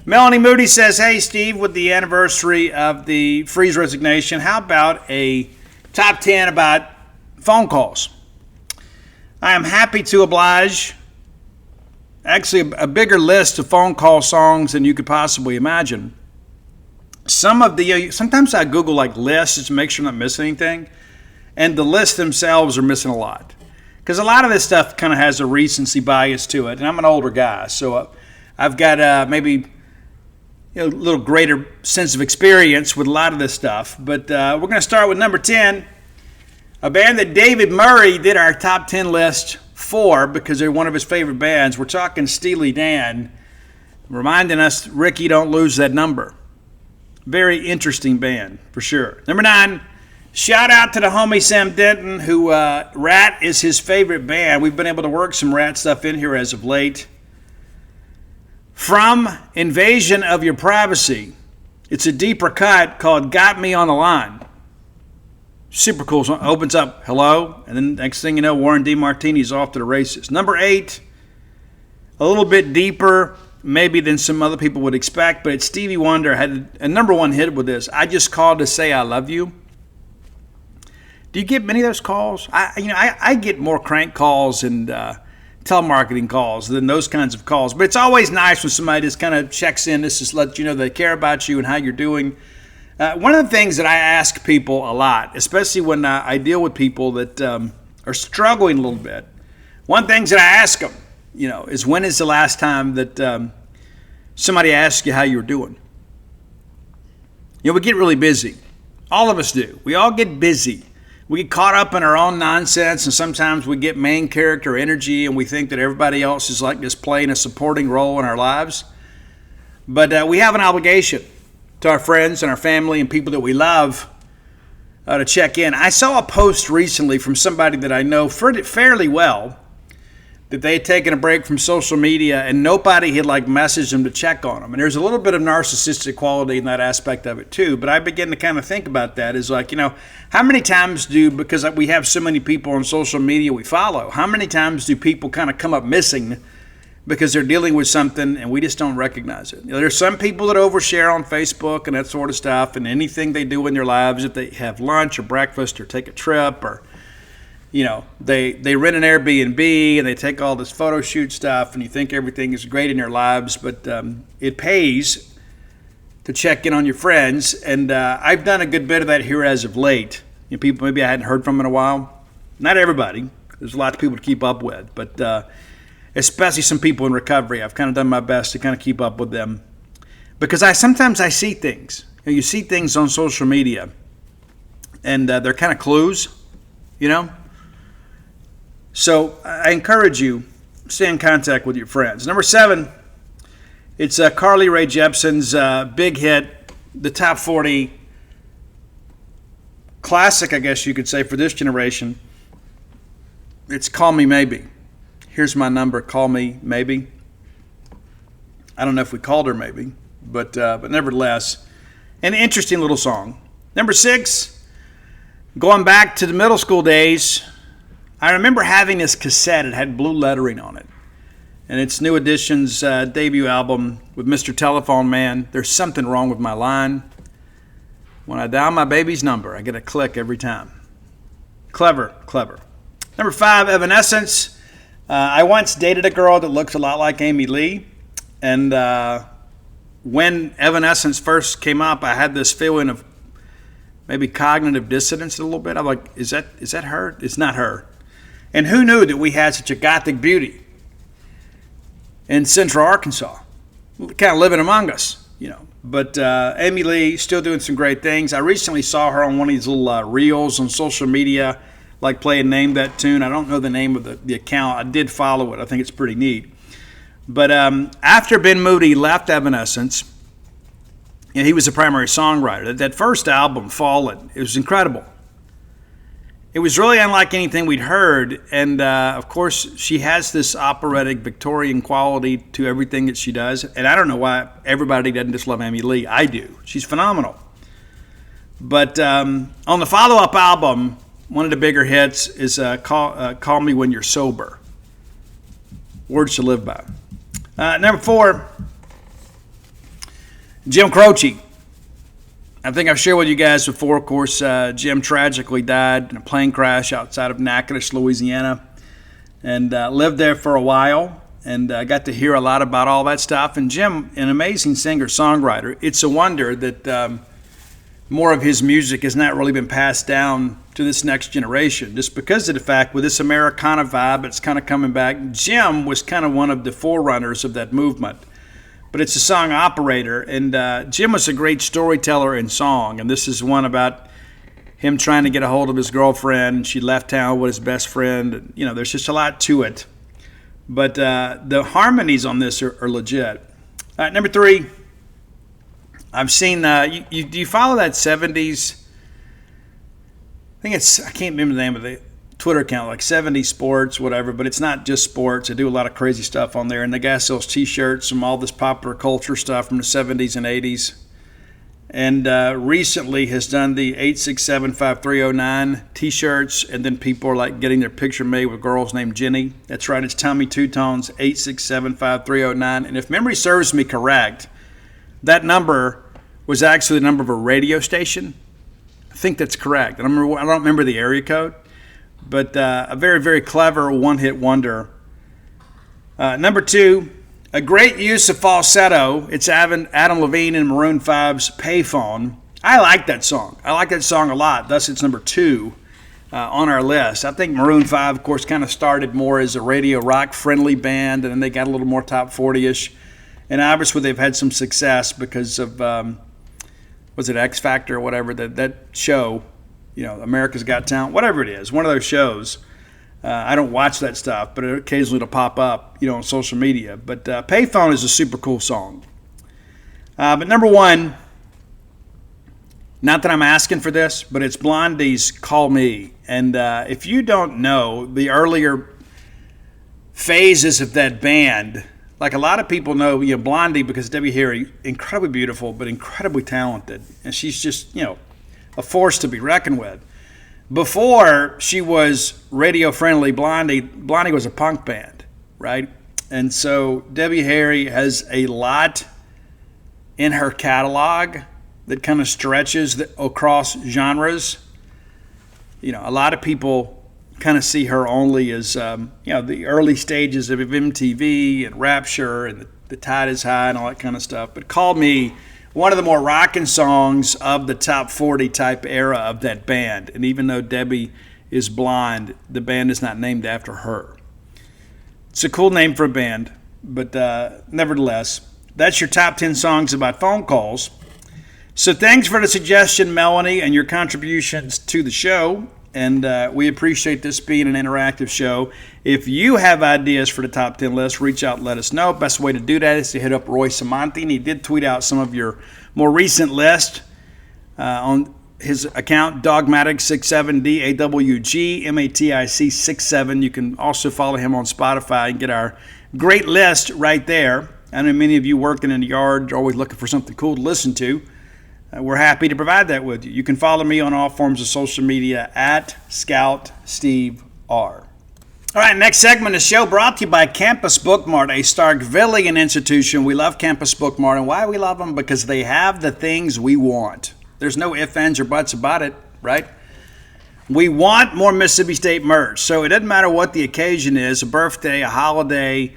Melanie Moody says, hey Steve, with the anniversary of the Freeze resignation, how about a top 10 about phone calls? I am happy to oblige. Actually, a bigger list of phone call songs than you could possibly imagine. Sometimes I Google like lists just to make sure I'm not missing anything, and the lists themselves are missing a lot. Because a lot of this stuff kind of has a recency bias to it, and I'm an older guy, so I've got maybe a little greater sense of experience with a lot of this stuff. But we're going to start with number 10, a band that David Murray did our top 10 list for because they're one of his favorite bands. We're talking Steely Dan, reminding us, Ricky, don't lose that number. Very interesting band, for sure. Number 9, shout out to the homie Sam Denton, who Rat is his favorite band. We've been able to work some Rat stuff in here as of late. From Invasion of Your Privacy, it's a deeper cut called Got Me on the Line. Super cool song. Opens up, hello, and then next thing you know, Warren DeMartini's off to the races. Number 8, a little bit deeper maybe than some other people would expect, but it's Stevie Wonder had a number 1 hit with this. I Just Called to Say I Love You. Do you get many of those calls? I get more crank calls and telemarketing calls than those kinds of calls, but it's always nice when somebody just kind of checks in. This just lets you know they care about you and how you're doing. One of the things that I ask people a lot, especially when I deal with people that are struggling a little bit, one of the things that I ask them, is when is the last time that somebody asks you how you're doing? We get really busy. All of us do. We all get busy. We get caught up in our own nonsense, and sometimes we get main character energy, and we think that everybody else is like just playing a supporting role in our lives. But we have an obligation to our friends and our family and people that we love to check in. I saw a post recently from somebody that I know fairly well that they had taken a break from social media and nobody had messaged them to check on them. And there's a little bit of narcissistic quality in that aspect of it too. But I begin to kind of think about that is how many times because we have so many people on social media we follow, how many times do people kind of come up missing because they're dealing with something and we just don't recognize it? There's some people that overshare on Facebook and that sort of stuff, and anything they do in their lives, if they have lunch or breakfast or take a trip or they rent an Airbnb and they take all this photo shoot stuff, and you think everything is great in their lives, but it pays to check in on your friends. And I've done a good bit of that here as of late. People maybe I hadn't heard from in a while. Not everybody. There's a lot of people to keep up with, but especially some people in recovery. I've kind of done my best to kind of keep up with them because sometimes I see things. You see things on social media, and they're kind of clues, you know. So I encourage you, stay in contact with your friends. Number 7, it's Carly Rae Jepsen's big hit, the top 40 classic, I guess you could say, for this generation. It's Call Me Maybe. Here's my number, call me maybe. I don't know if we called her maybe, but nevertheless, an interesting little song. Number 6, going back to the middle school days, I remember having this cassette. It had blue lettering on it. And it's New Edition's debut album with Mr. Telephone Man. There's something wrong with my line. When I dial my baby's number, I get a click every time. Clever, clever. Number 5, Evanescence. I once dated a girl that looks a lot like Amy Lee. And when Evanescence first came up, I had this feeling of maybe cognitive dissonance a little bit. I'm like, is that her? It's not her. And who knew that we had such a gothic beauty in Central Arkansas, kind of living among us, you know. But Amy Lee, still doing some great things. I recently saw her on one of these little reels on social media, like playing Name That Tune. I don't know the name of the account. I did follow it. I think it's pretty neat. But after Ben Moody left Evanescence, and he was the primary songwriter, that first album, Fallen, it was incredible. It was really unlike anything we'd heard, and of course, she has this operatic Victorian quality to everything that she does, and I don't know why everybody doesn't just love Amy Lee. I do. She's phenomenal. But on the follow-up album, one of the bigger hits is Call Me When You're Sober. Words to live by. Number 4, Jim Croce. I think I've shared with you guys before, of course, Jim tragically died in a plane crash outside of Natchitoches, Louisiana, and lived there for a while, and got to hear a lot about all that stuff. And Jim, an amazing singer-songwriter. It's a wonder that more of his music has not really been passed down to this next generation, just because of the fact with this Americana vibe, it's kind of coming back. Jim was kind of one of the forerunners of that movement. But it's a song Operator, and Jim was a great storyteller in song, and this is one about him trying to get a hold of his girlfriend, and she left town with his best friend. And, you know, there's just a lot to it. But the harmonies on this are legit. All right, number 3, I've seen, do you follow that 70s, I can't remember the name of the Twitter account, like 70 Sports, whatever, but it's not just sports. They do a lot of crazy stuff on there, and the guy sells T-shirts from all this popular culture stuff from the 70s and 80s. And recently has done the 8675309 T-shirts, and then people are like getting their picture made with girls named Jenny. That's right, it's Tommy Two Tones 8675309. And if memory serves me correct, that number was actually the number of a radio station. I think that's correct. I don't remember the area code. But a very, very clever one-hit wonder. Number 2, a great use of falsetto. It's Adam Levine and Maroon 5's Payphone. I like that song. I like that song a lot. Thus, it's number 2 on our list. I think Maroon 5, of course, kind of started more as a radio rock-friendly band, and then they got a little more top 40-ish. And obviously, they've had some success because of, was it X Factor or whatever, that show. You know, America's Got Talent, whatever it is, one of those shows. I don't watch that stuff, but occasionally it'll pop up, you know, on social media. But Payphone is a super cool song. But number 1, not that I'm asking for this, but it's Blondie's Call Me. And if you don't know the earlier phases of that band, like a lot of people know, you know, Blondie because Debbie Harry, incredibly beautiful, but incredibly talented. And she's just, you know, a force to be reckoned with. Before she was radio-friendly Blondie was a punk band, right? And so Debbie Harry has a lot in her catalog that kind of stretches across genres. You know, a lot of people kind of see her only as, you know, the early stages of MTV and Rapture and the Tide is High and all that kind of stuff. But Call Me, one of the more rocking songs of the top 40 type era of that band. And even though Debbie is blonde. The band is not named after her. It's a cool name for a band, but nevertheless, that's your top 10 songs about phone calls. So thanks for the suggestion, Melanie, and your contributions to the show. And we appreciate this being an interactive show. If you have ideas for the top 10 list, reach out and let us know. Best way to do that is to hit up Roy Samonti. And he did tweet out some of your more recent list on his account, Dogmatic67, DAWGMATIC67. You can also follow him on Spotify and get our great list right there. I know many of you working in the yard are always looking for something cool to listen to. We're happy to provide that with you. You can follow me on all forms of social media at Scout Steve R. All right, next segment of the show brought to you by Campus Bookmart, a Starkvillian institution. We love Campus Bookmart, and why we love them? Because they have the things we want. There's no ifs, ands, or buts about it, right? We want more Mississippi State merch, so it doesn't matter what the occasion is, a birthday, a holiday,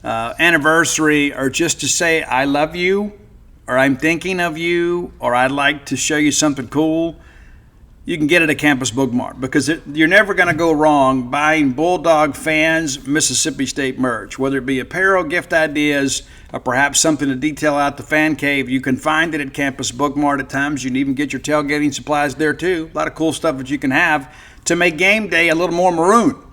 anniversary, or just to say I love you, or I'm thinking of you, or I'd like to show you something cool. You can get it at Campus Bookmart because you're never going to go wrong buying Bulldog fans Mississippi State merch, whether it be apparel, gift ideas, or perhaps something to detail out the fan cave. You can find it at Campus Bookmart at times. You can even get your tailgating supplies there too. A lot of cool stuff that you can have to make game day a little more maroon.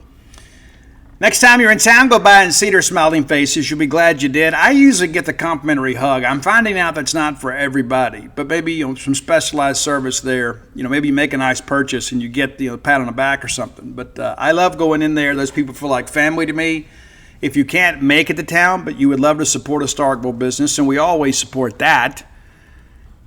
Next time you're in town, go by and see their smiling faces. You'll be glad you did. I usually get the complimentary hug. I'm finding out that's not for everybody, but maybe some specialized service there. Maybe you make a nice purchase and you get a pat on the back or something. But I love going in there. Those people feel like family to me. If you can't make it to town, but you would love to support a Starkville business, and we always support that,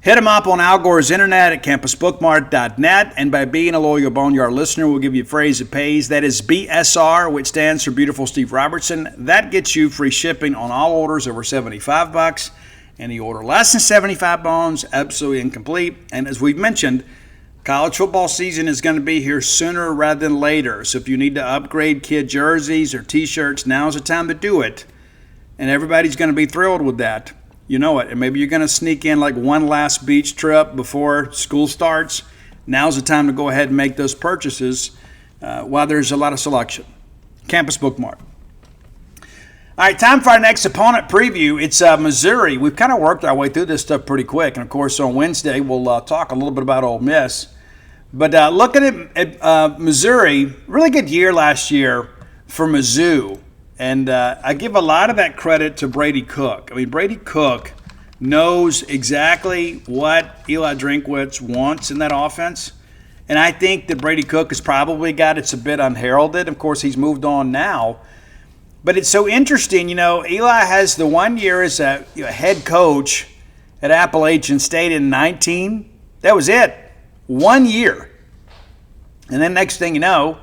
hit them up on Al Gore's internet at campusbookmart.net, and by being a loyal Boneyard listener, we'll give you a phrase that pays. That is BSR, which stands for Beautiful Steve Robertson. That gets you free shipping on all orders over $75. Any order less than 75 bones, absolutely incomplete. And as we've mentioned, college football season is going to be here sooner rather than later. So if you need to upgrade kid jerseys or T-shirts, now's the time to do it. And everybody's going to be thrilled with that. You know it. And maybe you're going to sneak in like one last beach trip before school starts. Now's the time to go ahead and make those purchases while there's a lot of selection. Campus Bookmart. All right, time for our next opponent preview. It's Missouri. We've kind of worked our way through this stuff pretty quick. And, of course, on Wednesday, we'll talk a little bit about Ole Miss. But looking at Missouri, really good year last year for Mizzou. And I give a lot of that credit to Brady Cook. I mean, Brady Cook knows exactly what Eli Drinkwitz wants in that offense. And I think that Brady Cook has probably got it's a bit unheralded. Of course, he's moved on now. But it's so interesting, Eli has the 1 year as a head coach at Appalachian State in 19. That was it. 1 year. And then next thing you know,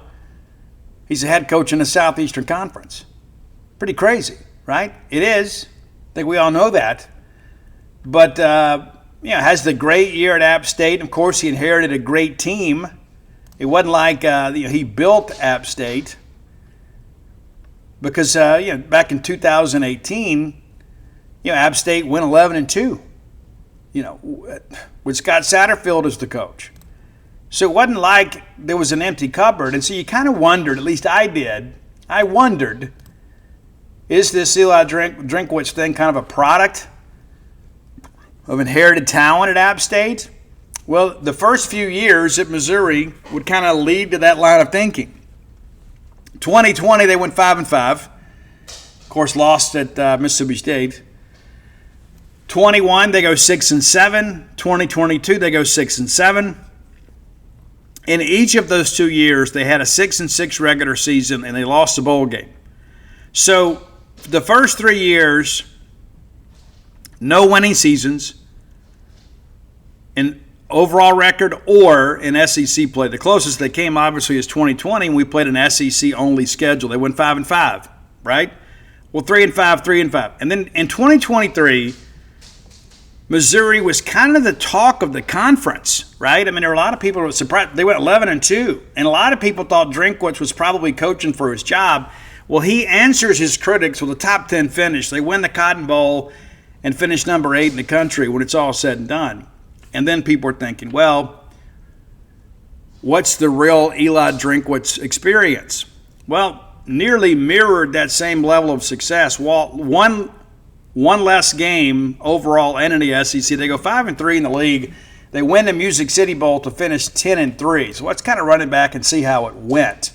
he's a head coach in the Southeastern Conference. Pretty crazy, right? It is. I think we all know that. But, has the great year at App State. Of course, he inherited a great team. It wasn't like he built App State. Because, back in 2018, App State went 11-2. With Scott Satterfield as the coach. So it wasn't like there was an empty cupboard. And so you kind of wondered, at least I did, is this Eli Drinkwitz thing kind of a product of inherited talent at App State? Well, the first few years at Missouri would kind of lead to that line of thinking. 2020, they went 5-5. Of course, lost at Mississippi State. 21, they go 6-7. 2022, they go 6-7. In each of those 2 years, they had a 6-6 regular season, and they lost the bowl game. So the first 3 years, no winning seasons in overall record or in SEC play. The closest they came, obviously, is 2020, and we played an SEC-only schedule. They went 5-5, right? Well, 3-5, 3-5. And then in 2023, Missouri was kind of the talk of the conference, right? I mean, there were a lot of people who were surprised. They went 11-2, and a lot of people thought Drinkwitz was probably coaching for his job. Well, he answers his critics with a top 10 finish. They win the Cotton Bowl and finish number 8 in the country when it's all said and done. And then people are thinking, well, What's the real Eli Drinkwitz experience? Well, nearly mirrored that same level of success. One less game overall and in the SEC. They go 5-3 in the league. They win the Music City Bowl to finish 10-3. So let's kind of run it back and see how it went.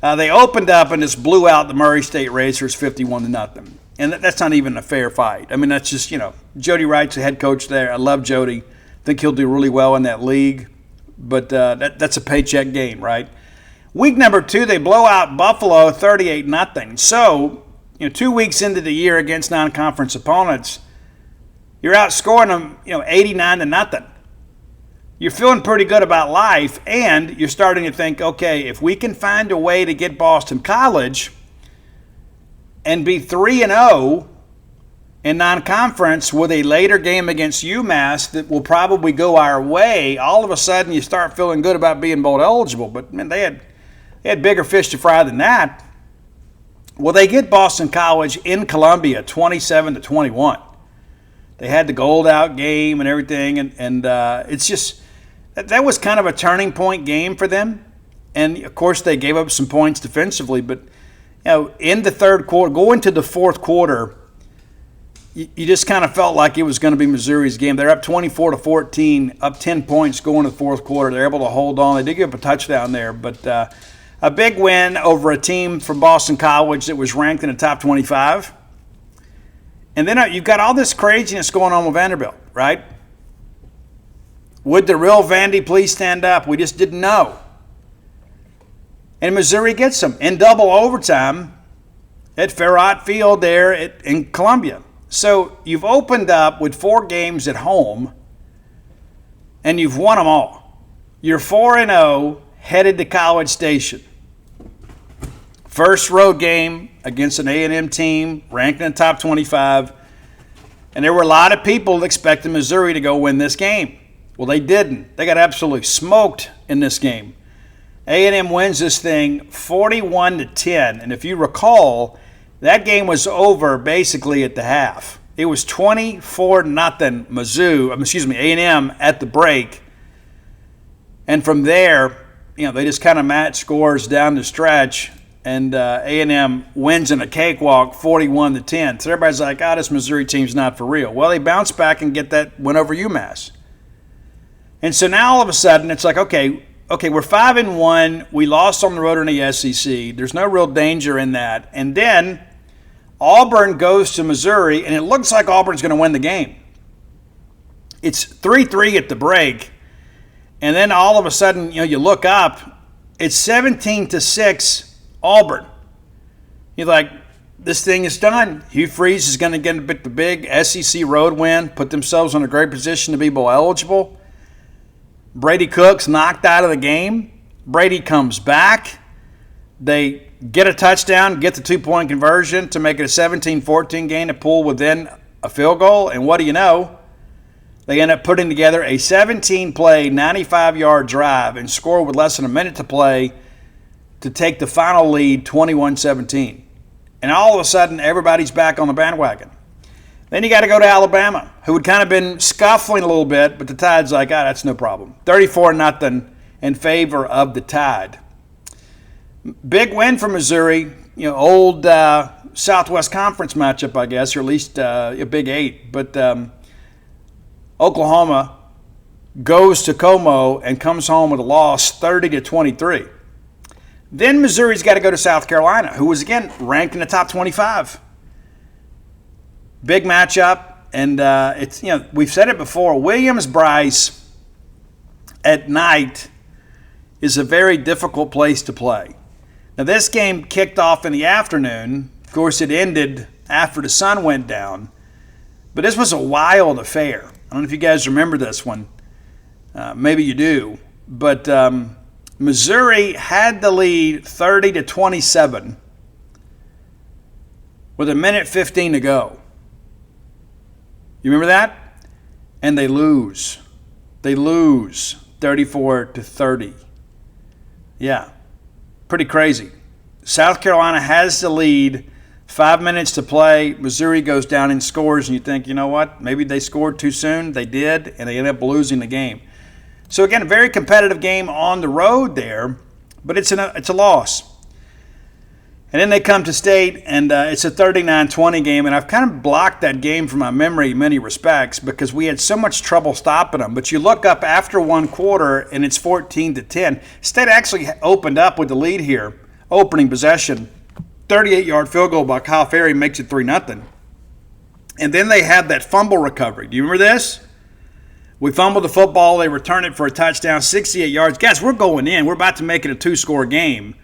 They opened up and just blew out the Murray State Racers 51-0. And that's not even a fair fight. I mean, that's just, Jody Wright's the head coach there. I love Jody. Think he'll do really well in that league. But that's a paycheck game, right? Week number 2, they blow out Buffalo 38-0. So, 2 weeks into the year against non-conference opponents, you're outscoring them, 89-0. You're feeling pretty good about life, and you're starting to think, okay, if we can find a way to get Boston College and be 3-0 in non-conference with a later game against UMass that will probably go our way, all of a sudden you start feeling good about being bowl eligible. But, man, they had bigger fish to fry than that. Well, they get Boston College in Columbia 27-21. They had the gold out game and everything, and it's just that was kind of a turning point game for them. And, of course, they gave up some points defensively. But, in the third quarter, going to the fourth quarter, you just kind of felt like it was going to be Missouri's game. They're up 24-14, up 10 points going to the fourth quarter. They're able to hold on. They did give up a touchdown there, but a big win over a team from Boston College that was ranked in the top 25. And then you've got all this craziness going on with Vanderbilt, right? Would the real Vandy please stand up? We just didn't know. And Missouri gets them in double overtime at Farrott Field there in Columbia. So you've opened up with 4 games at home, and you've won them all. You're 4-0, headed to College Station. First road game against an A&M team ranked in the top 25. And there were a lot of people expecting Missouri to go win this game. Well, they didn't. They got absolutely smoked in this game. A&M wins this thing 41-10. And if you recall, that game was over basically at the half. It was 24-0 A&M at the break. And from there, they just kind of matched scores down the stretch. And A&M wins in a cakewalk 41-10. So everybody's like, this Missouri team's not for real. Well, they bounce back and get that win over UMass. And so now all of a sudden it's like, okay, we're 5-1. We lost on the road in the SEC. There's no real danger in that. And then Auburn goes to Missouri, and it looks like Auburn's going to win the game. It's 3-3 at the break. And then all of a sudden, you look up, it's 17-6 Auburn. You're like, this thing is done. Hugh Freeze is going to get the big SEC road win, put themselves in a great position to be bowl eligible. Brady Cook's knocked out of the game. Brady comes back. They get a touchdown, get the 2-point conversion to make it a 17-14 game to pull within a field goal. And what do you know? They end up putting together a 17-play, 95-yard drive and score with less than a minute to play to take the final lead 21-17. And all of a sudden, everybody's back on the bandwagon. Then you got to go to Alabama, who had kind of been scuffling a little bit, but the Tide's like, that's no problem. 34-0 in favor of the Tide. Big win for Missouri, old Southwest Conference matchup, I guess, or at least a Big 8. But Oklahoma goes to Como and comes home with a loss 30-23. Then Missouri's got to go to South Carolina, who was, again, ranked in the top 25. Big matchup, and it's we've said it before. Williams-Brice at night is a very difficult place to play. Now this game kicked off in the afternoon. Of course, it ended after the sun went down. But this was a wild affair. I don't know if you guys remember this one. Maybe you do. But Missouri had the lead 30-27 with 1:15 to go. You remember that? And they lose. They lose 34-30. Yeah, pretty crazy. South Carolina has the lead, 5 minutes to play. Missouri goes down and scores, and you think, you know what? Maybe they scored too soon. They did, and they ended up losing the game. So again, a very competitive game on the road there, but it's a loss. And then they come to state, and it's a 39-20 game, and I've kind of blocked that game from my memory in many respects because we had so much trouble stopping them. But you look up after one quarter, and it's 14-10. State actually opened up with the lead here, opening possession. 38-yard field goal by Kyle Ferry makes it 3-0. And then they had that fumble recovery. Do you remember this? We fumbled the football. They returned it for a touchdown, 68 yards. Guys, we're going in. We're about to make it a 2-score game.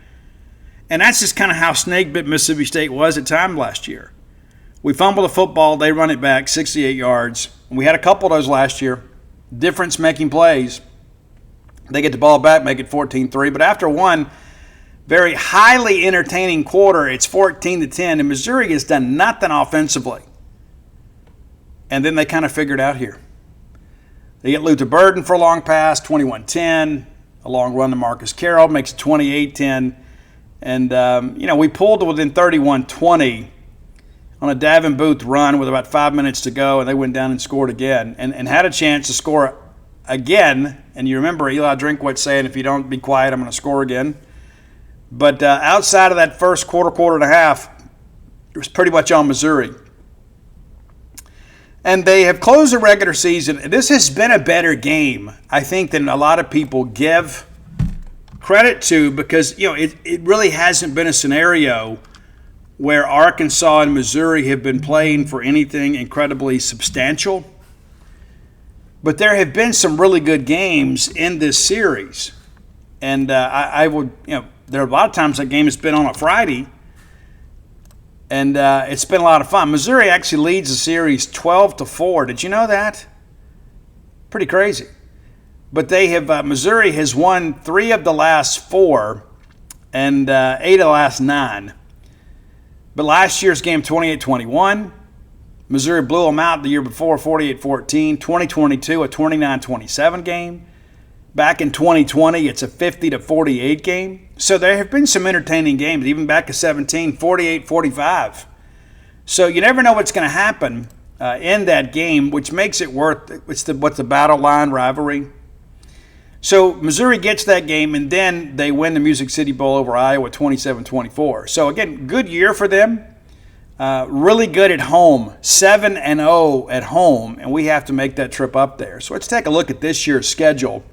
And that's just kind of how snake-bit Mississippi State was at times last year. We fumble the football. They run it back, 68 yards. We had a couple of those last year. Difference-making plays. They get the ball back, make it 14-3. But after one very highly entertaining quarter, it's 14-10, and Missouri has done nothing offensively. And then they kind of figured out here. They get Luther Burden for a long pass, 21-10. A long run to Marcus Carroll makes it 28-10. And, we pulled to within 31-20 on a Davin Booth run with about 5 minutes to go, and they went down and scored again and had a chance to score again. And you remember Eli Drinkwitz saying, if you don't be quiet, I'm going to score again. But outside of that first quarter and a half, it was pretty much on Missouri. And they have closed the regular season. This has been a better game, I think, than a lot of people give credit to because, it really hasn't been a scenario where Arkansas and Missouri have been playing for anything incredibly substantial. But there have been some really good games in this series. And I would, there are a lot of times that game has been on a Friday. And it's been a lot of fun. Missouri actually leads the series 12-4. Did you know that? Pretty crazy. But they have Missouri has won 3 of the last 4 and 8 of the last 9. But last year's game, 28-21. Missouri blew them out the year before, 48-14. 2022, a 29-27 game. Back in 2020, it's a 50-48 game. So there have been some entertaining games, even back to 17, 48-45. So you never know what's going to happen in that game, which makes it what's the battle line rivalry. So Missouri gets that game, and then they win the Music City Bowl over Iowa 27-24. So, again, good year for them. Really good at home, 7-0 at home, and we have to make that trip up there. So let's take a look at this year's schedule.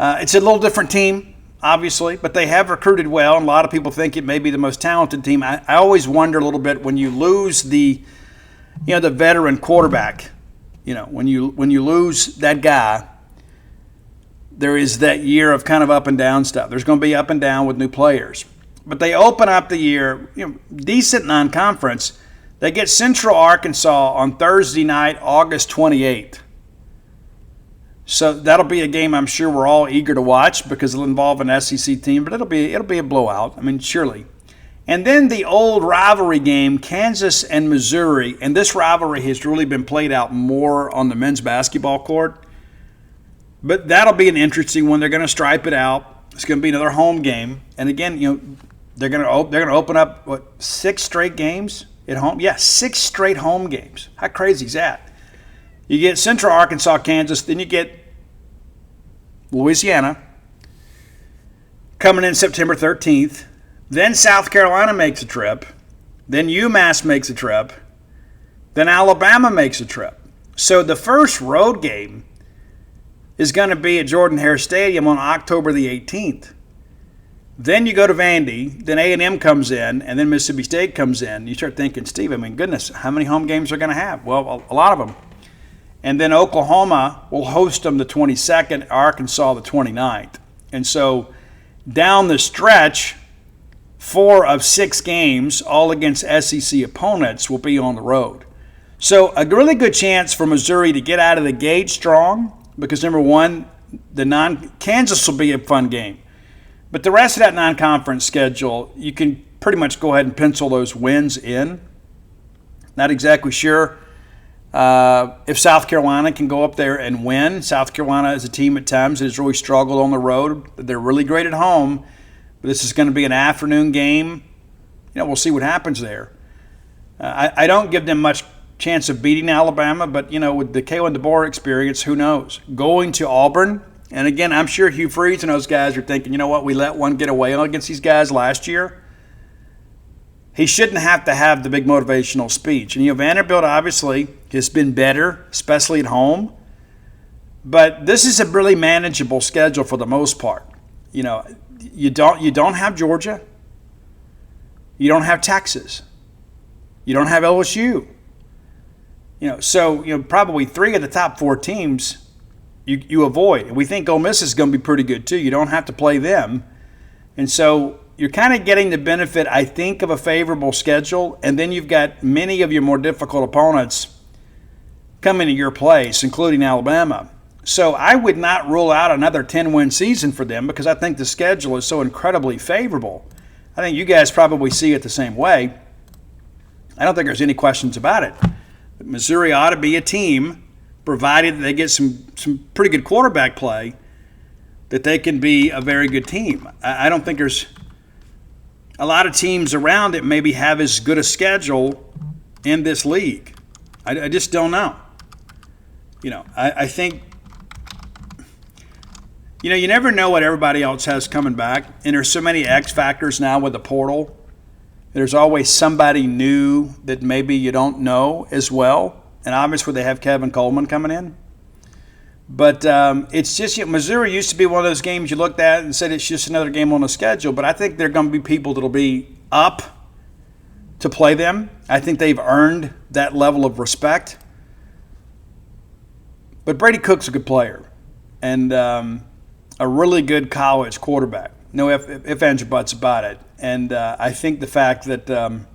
It's a little different team, obviously, but they have recruited well, and a lot of people think it may be the most talented team. I always wonder a little bit when you lose the veteran quarterback. When you lose that guy, there is that year of kind of up and down stuff. There's going to be up and down with new players. But they open up the year, decent non-conference. They get Central Arkansas on Thursday night, August 28th. So that'll be a game I'm sure we're all eager to watch because it'll involve an SEC team, but it'll be a blowout. I mean, surely. And then the old rivalry game, Kansas and Missouri, and this rivalry has really been played out more on the men's basketball court. But that'll be an interesting one. They're going to stripe it out. It's going to be another home game. And again, they're going to open up 6 straight games at home. Yeah, 6 straight home games. How crazy is that? You get Central Arkansas, Kansas, then you get Louisiana coming in September 13th. Then South Carolina makes a trip. Then UMass makes a trip. Then Alabama makes a trip. So the first road game is going to be at Jordan-Hare Stadium on October the 18th. Then you go to Vandy, then A&M comes in, and then Mississippi State comes in. You start thinking, Steve, goodness, how many home games are going to have? Well, a lot of them. And then Oklahoma will host them the 22nd, Arkansas the 29th. And so down the stretch, 4 of 6 games, all against SEC opponents, will be on the road. So a really good chance for Missouri to get out of the gate strong because, number one, Kansas will be a fun game. But the rest of that non-conference schedule, you can pretty much go ahead and pencil those wins in. Not exactly sure if South Carolina can go up there and win. South Carolina is a team at times that has really struggled on the road. They're really great at home. But this is going to be an afternoon game. We'll see what happens there. I don't give them much chance of beating Alabama, but, with the Kalen DeBoer experience, who knows? Going to Auburn, and again, I'm sure Hugh Freeze and those guys are thinking, you know what, we let one get away against these guys last year. He shouldn't have to have the big motivational speech. And, Vanderbilt obviously has been better, especially at home. But this is a really manageable schedule for the most part. You don't have Georgia. You don't have Texas. You don't have LSU. So probably 3 of the top 4 teams you avoid. We think Ole Miss is going to be pretty good too. You don't have to play them. And so you're kind of getting the benefit, I think, of a favorable schedule. And then you've got many of your more difficult opponents coming to your place, including Alabama. So I would not rule out another 10-win season for them because I think the schedule is so incredibly favorable. I think you guys probably see it the same way. I don't think there's any questions about it. But Missouri ought to be a team, provided that they get some pretty good quarterback play, that they can be a very good team. I don't think there's a lot of teams around that maybe have as good a schedule in this league. I just don't know. I think – you never know what everybody else has coming back, and there's so many X factors now with the portal. There's always somebody new that maybe you don't know as well, and obviously they have Kevin Coleman coming in. But it's just Missouri used to be one of those games you looked at and said it's just another game on the schedule, but I think there are going to be people that will be up to play them. I think they've earned that level of respect. But Brady Cook's a good player, and a really good college quarterback. No ifs, ands, or buts about it. And I think the fact that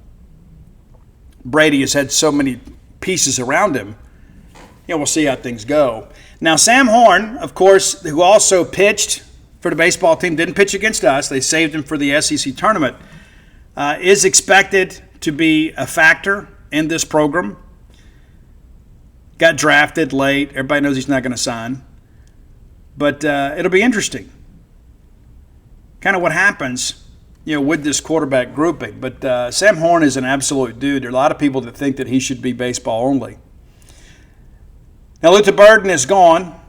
Brady has had so many pieces around him, we'll see how things go. Now, Sam Horn, of course, who also pitched for the baseball team, didn't pitch against us. They saved him for the SEC tournament, is expected to be a factor in this program. Got drafted late. Everybody knows he's not going to sign. But it'll be interesting, kind of what happens, with this quarterback grouping. But Sam Horn is an absolute dude. There are a lot of people that think that he should be baseball only. Now, Luther Burden is gone,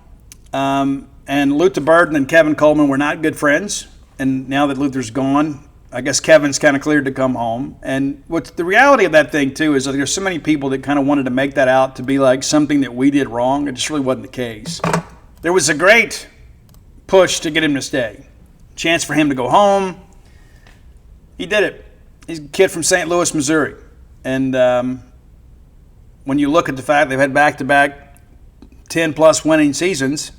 and Luther Burden and Kevin Coleman were not good friends. And now that Luther's gone, I guess Kevin's kind of cleared to come home. And what's the reality of that thing, too, is that there's so many people that kind of wanted to make that out to be like something that we did wrong. It just really wasn't the case. There was a great push to get him to stay. Chance for him to go home. He did it. He's a kid from St. Louis, Missouri. And when you look at the fact they've had back-to-back 10-plus winning seasons,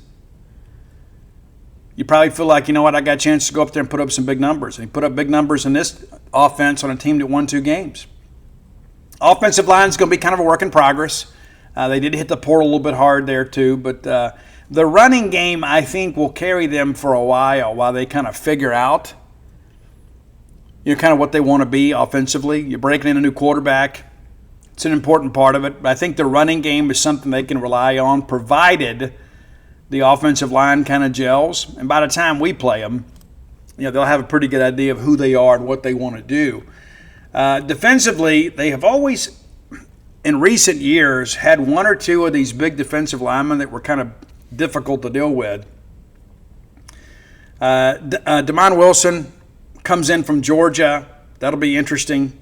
you probably feel like, I got a chance to go up there and put up some big numbers. And he put up big numbers in this offense on a team that won 2 games. Offensive line is going to be kind of a work in progress. They did hit the portal a little bit hard there too, but the running game, I think, will carry them for a while they kind of figure out, kind of what they want to be offensively. You're breaking in a new quarterback. It's an important part of it. But I think the running game is something they can rely on, provided the offensive line kind of gels. And by the time we play them, they'll have a pretty good idea of who they are and what they want to do. Defensively, they have always, in recent years, had 1 or 2 of these big defensive linemen that were kind of difficult to deal with. Damon Wilson comes in from Georgia. That'll be interesting.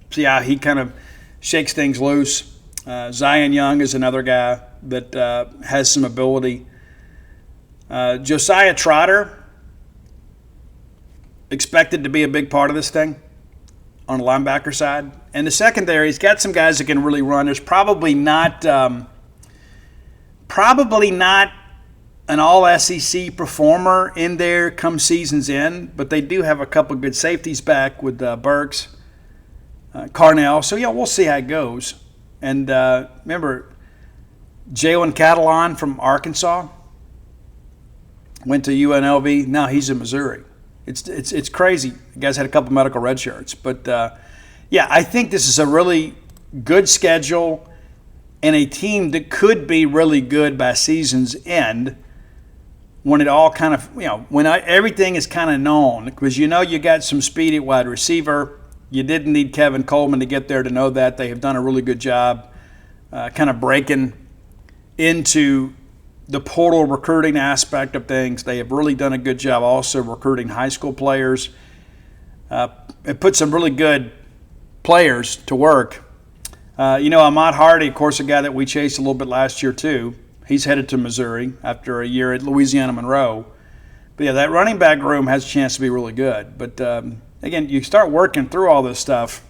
See how he kind of shakes things loose. Zion Young is another guy that has some ability. Josiah Trotter, expected to be a big part of this thing on the linebacker side. And the secondary, he's got some guys that can really run. There's probably not an all-SEC performer in there come season's end, but they do have a couple good safeties back with Burks, Carnell. So, we'll see how it goes. And remember, Jalen Catalon from Arkansas went to UNLV. Now he's in Missouri. It's crazy. The guy's had a couple medical red shirts. But, I think this is a really good schedule and a team that could be really good by season's end when it all kind of, when everything is kind of known. Because you got some speed at wide receiver. You didn't need Kevin Coleman to get there to know that. They have done a really good job kind of breaking into the portal recruiting aspect of things. They have really done a good job also recruiting high school players. It put some really good players to work. Ahmad Hardy, of course, a guy that we chased a little bit last year too. He's headed to Missouri after a year at Louisiana Monroe. But yeah, that running back room has a chance to be really good. But again, you start working through all this stuff,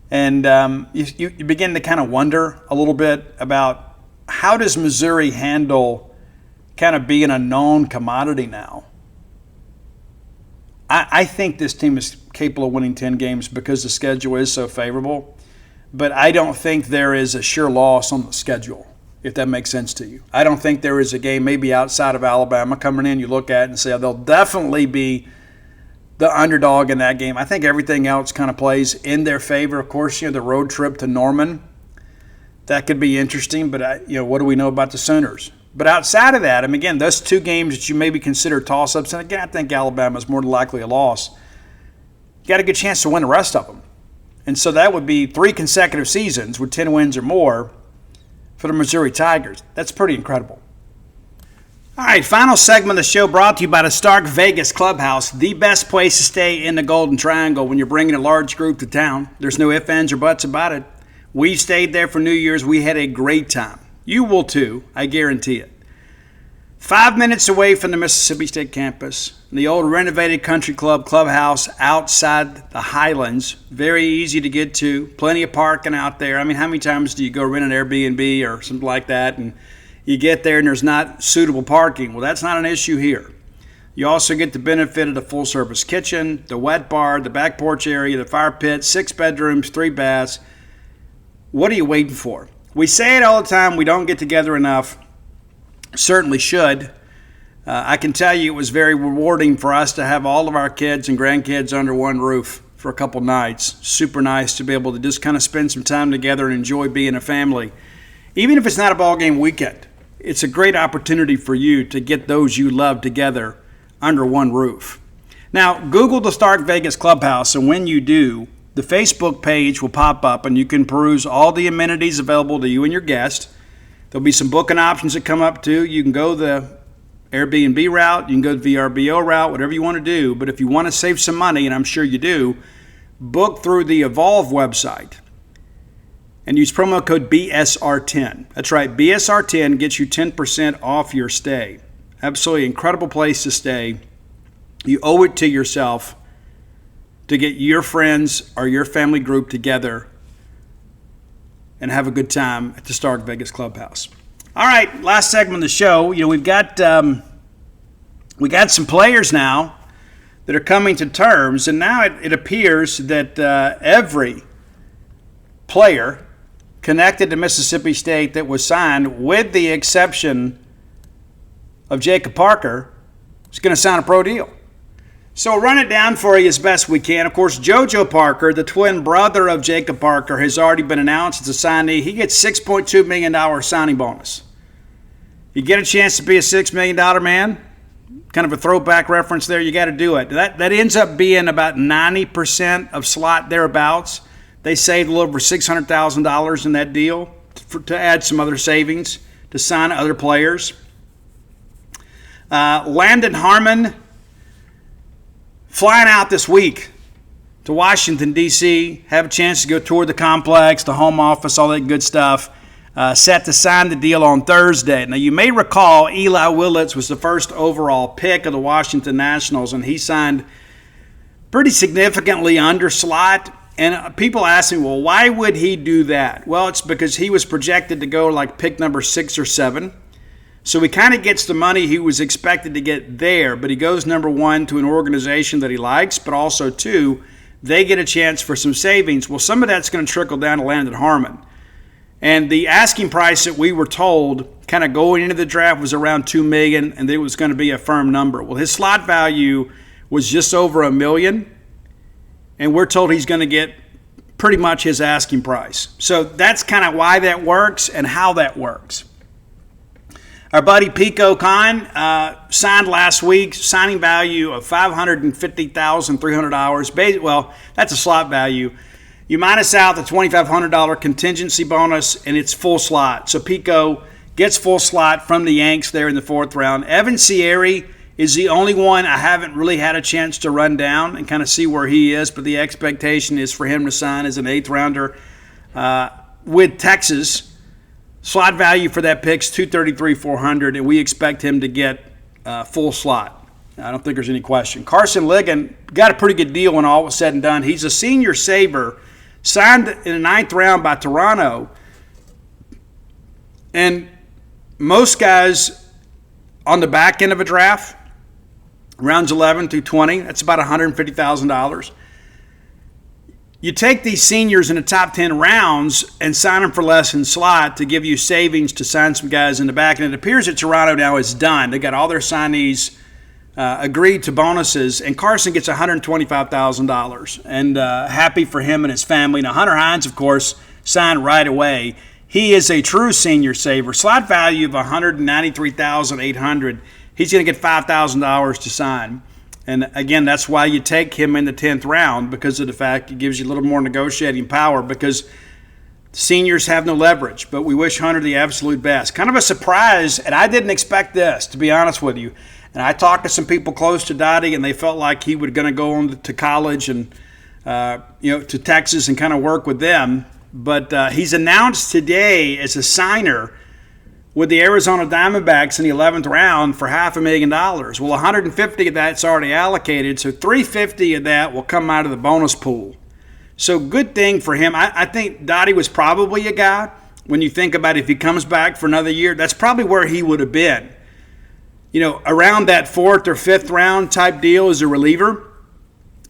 and you begin to kind of wonder a little bit about how does Missouri handle kind of being a known commodity now. I think this team is capable of winning 10 games because the schedule is so favorable, but I don't think there is a sure loss on the schedule, if that makes sense to you. I don't think there is a game maybe outside of Alabama coming in you look at it and say, they'll definitely be the underdog in that game. I think everything else kind of plays in their favor. Of course, the road trip to Norman, that could be interesting, but what do we know about the Sooners? But outside of that, again, those two games that you maybe consider toss-ups, and again, I think Alabama is more than likely a loss. You got a good chance to win the rest of them. And so that would be 3 consecutive seasons with 10 wins or more for the Missouri Tigers. That's pretty incredible. All right, final segment of the show brought to you by the Stark Vegas Clubhouse, the best place to stay in the Golden Triangle when you're bringing a large group to town. There's no ifs, ands, or buts about it. We stayed there for New Year's. We had a great time. You will too, I guarantee it. 5 minutes away from the Mississippi State campus, the old renovated country club clubhouse outside the Highlands. Very easy to get to. Plenty of parking out there. How many times do you go rent an Airbnb or something like that and you get there and there's not suitable parking? Well, that's not an issue here. You also get the benefit of the full-service kitchen, the wet bar, the back porch area, the fire pit, 6 bedrooms, 3 baths. What are you waiting for? We say it all the time. We don't get together enough. Certainly should. I can tell you it was very rewarding for us to have all of our kids and grandkids under one roof for a couple nights. Super nice to be able to just kind of spend some time together and enjoy being a family. Even if it's not a ball game weekend, it's a great opportunity for you to get those you love together under one roof. Now, Google the Stark Vegas Clubhouse, and when you do, the Facebook page will pop up and you can peruse all the amenities available to you and your guest. There'll be some booking options that come up too. You can go the Airbnb route, you can go the VRBO route, whatever you want to do. But if you want to save some money, and I'm sure you do, book through the Evolve website and use promo code BSR10. That's right, BSR10 gets you 10% off your stay. Absolutely incredible place to stay. You owe it to yourself to get your friends or your family group together and have a good time at the Stark Vegas Clubhouse. All right, last segment of the show. We've got some players now that are coming to terms, and now it appears that every player connected to Mississippi State that was signed, with the exception of Jacob Parker, is going to sign a pro deal. So we'll run it down for you as best we can. Of course, JoJo Parker, the twin brother of Jacob Parker, has already been announced as a signee. He gets $6.2 million signing bonus. You get a chance to be a $6 million man, kind of a throwback reference there, you got to do it. That ends up being about 90% of slot thereabouts. They saved a little over $600,000 in that deal to add some other savings to sign other players. Landon Harmon, flying out this week to Washington, D.C., have a chance to go tour the complex, the home office, all that good stuff. Set to sign the deal on Thursday. Now, you may recall Eli Willits was the first overall pick of the Washington Nationals, and he signed pretty significantly under slot. And people ask me, well, why would he do that? Well, it's because he was projected to go like pick number 6 or 7. So he kind of gets the money he was expected to get there, but he goes number 1 to an organization that he likes, but also 2, they get a chance for some savings. Well, some of that's going to trickle down to Landon Harmon. And the asking price that we were told kind of going into the draft was around $2 million, and it was going to be a firm number. Well, his slot value was just over $1 million, and we're told he's going to get pretty much his asking price. So that's kind of why that works and how that works. Our buddy Pico Khan signed last week, signing value of $550,300. Well, that's a slot value. You minus out the $2,500 contingency bonus, and it's full slot. So Pico gets full slot from the Yanks there in the 4th round. Evan Cieri is the only one I haven't really had a chance to run down and kind of see where he is, but the expectation is for him to sign as an 8th rounder with Texas. Slot value for that pick's $233,400, and we expect him to get full slot. I don't think there's any question. Carson Ligon got a pretty good deal when all was said and done. He's a senior saver, signed in the 9th round by Toronto. And most guys on the back end of a draft, rounds 11 through 20, that's about $150,000. You take these seniors in the top 10 rounds and sign them for less in slot to give you savings to sign some guys in the back. And it appears that Toronto now is done. They got all their signees agreed to bonuses, and Carson gets $125,000. And happy for him and his family. Now, Hunter Hines, of course, signed right away. He is a true senior saver. Slot value of $193,800. He's going to get $5,000 to sign. And again, that's why you take him in the 10th round, because of the fact it gives you a little more negotiating power, because seniors have no leverage. But we wish Hunter the absolute best. Kind of a surprise, and I didn't expect this, to be honest with you. And I talked to some people close to Dottie, and they felt like he was going to go on to college and to Texas and kind of work with them. But he's announced today as a signer with the Arizona Diamondbacks in the 11th round for $500,000. Well, 150 of that's already allocated, so 350 of that will come out of the bonus pool. So good thing for him. I think Dottie was probably a guy, when you think about if he comes back for another year, that's probably where he would have been. Around that 4th or 5th round type deal as a reliever.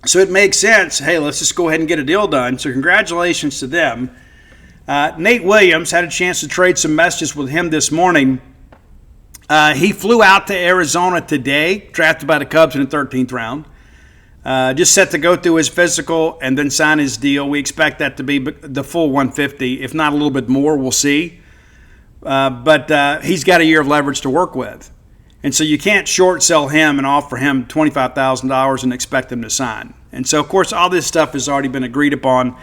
So it makes sense. Hey, let's just go ahead and get a deal done. So congratulations to them. Nate Williams had a chance to trade some messages with him this morning. He flew out to Arizona today, drafted by the Cubs in the 13th round. Just set to go through his physical and then sign his deal. We expect that to be the full 150, if not a little bit more. We'll see. But he's got a year of leverage to work with. And so you can't short sell him and offer him $25,000 and expect him to sign. And so, of course, all this stuff has already been agreed upon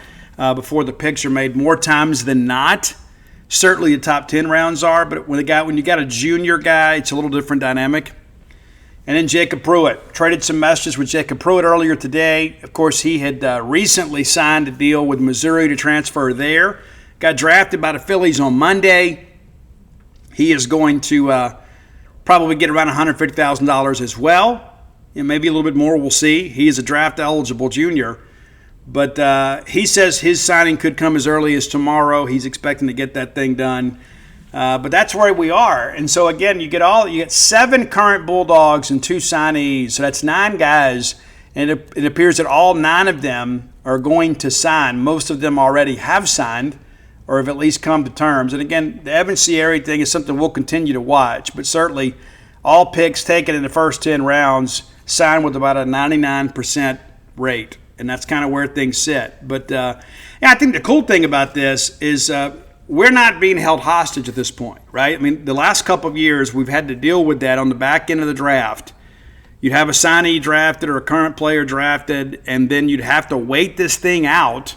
before the picks are made more times than not. Certainly the top 10 rounds are, but when you got a junior guy, it's a little different dynamic. And then Jacob Pruitt. Traded some messages with Jacob Pruitt earlier today. Of course, he had recently signed a deal with Missouri to transfer there. Got drafted by the Phillies on Monday. He is going to probably get around $150,000 as well. Maybe a little bit more, we'll see. He is a draft-eligible junior. But he says his signing could come as early as tomorrow. He's expecting to get that thing done. But that's where we are. And so, again, you get 7 current Bulldogs and 2 signees. So that's 9 guys. And it appears that all 9 of them are going to sign. Most of them already have signed or have at least come to terms. And, again, the Evan Cieri thing is something we'll continue to watch. But certainly all picks taken in the first 10 rounds signed with about a 99% rate. And that's kind of where things sit. But I think the cool thing about this is we're not being held hostage at this point, right? I mean, the last couple of years we've had to deal with that on the back end of the draft. You'd have a signee drafted or a current player drafted, and then you'd have to wait this thing out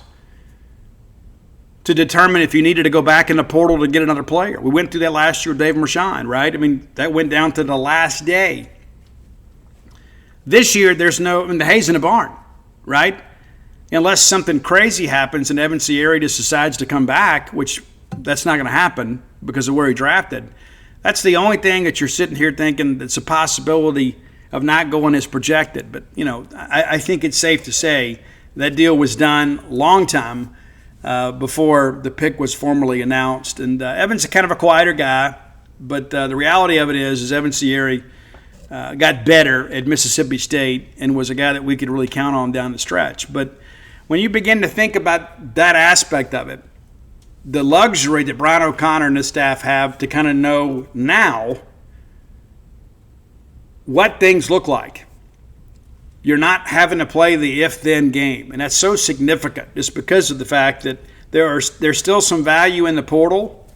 to determine if you needed to go back in the portal to get another player. We went through that last year with Dave Marchand, right? I mean, that went down to the last day. This year, the hay's in the barn, right? Unless something crazy happens and Evan Cieri just decides to come back, which that's not going to happen because of where he drafted. That's the only thing that you're sitting here thinking that's a possibility of not going as projected. But, I think it's safe to say that deal was done long time before the pick was formally announced. And Evan's kind of a quieter guy, but the reality of it is Evan Cieri got better at Mississippi State and was a guy that we could really count on down the stretch. But when you begin to think about that aspect of it, the luxury that Brian O'Connor and his staff have to kind of know now what things look like. You're not having to play the if-then game. And that's so significant just because of the fact that there's still some value in the portal.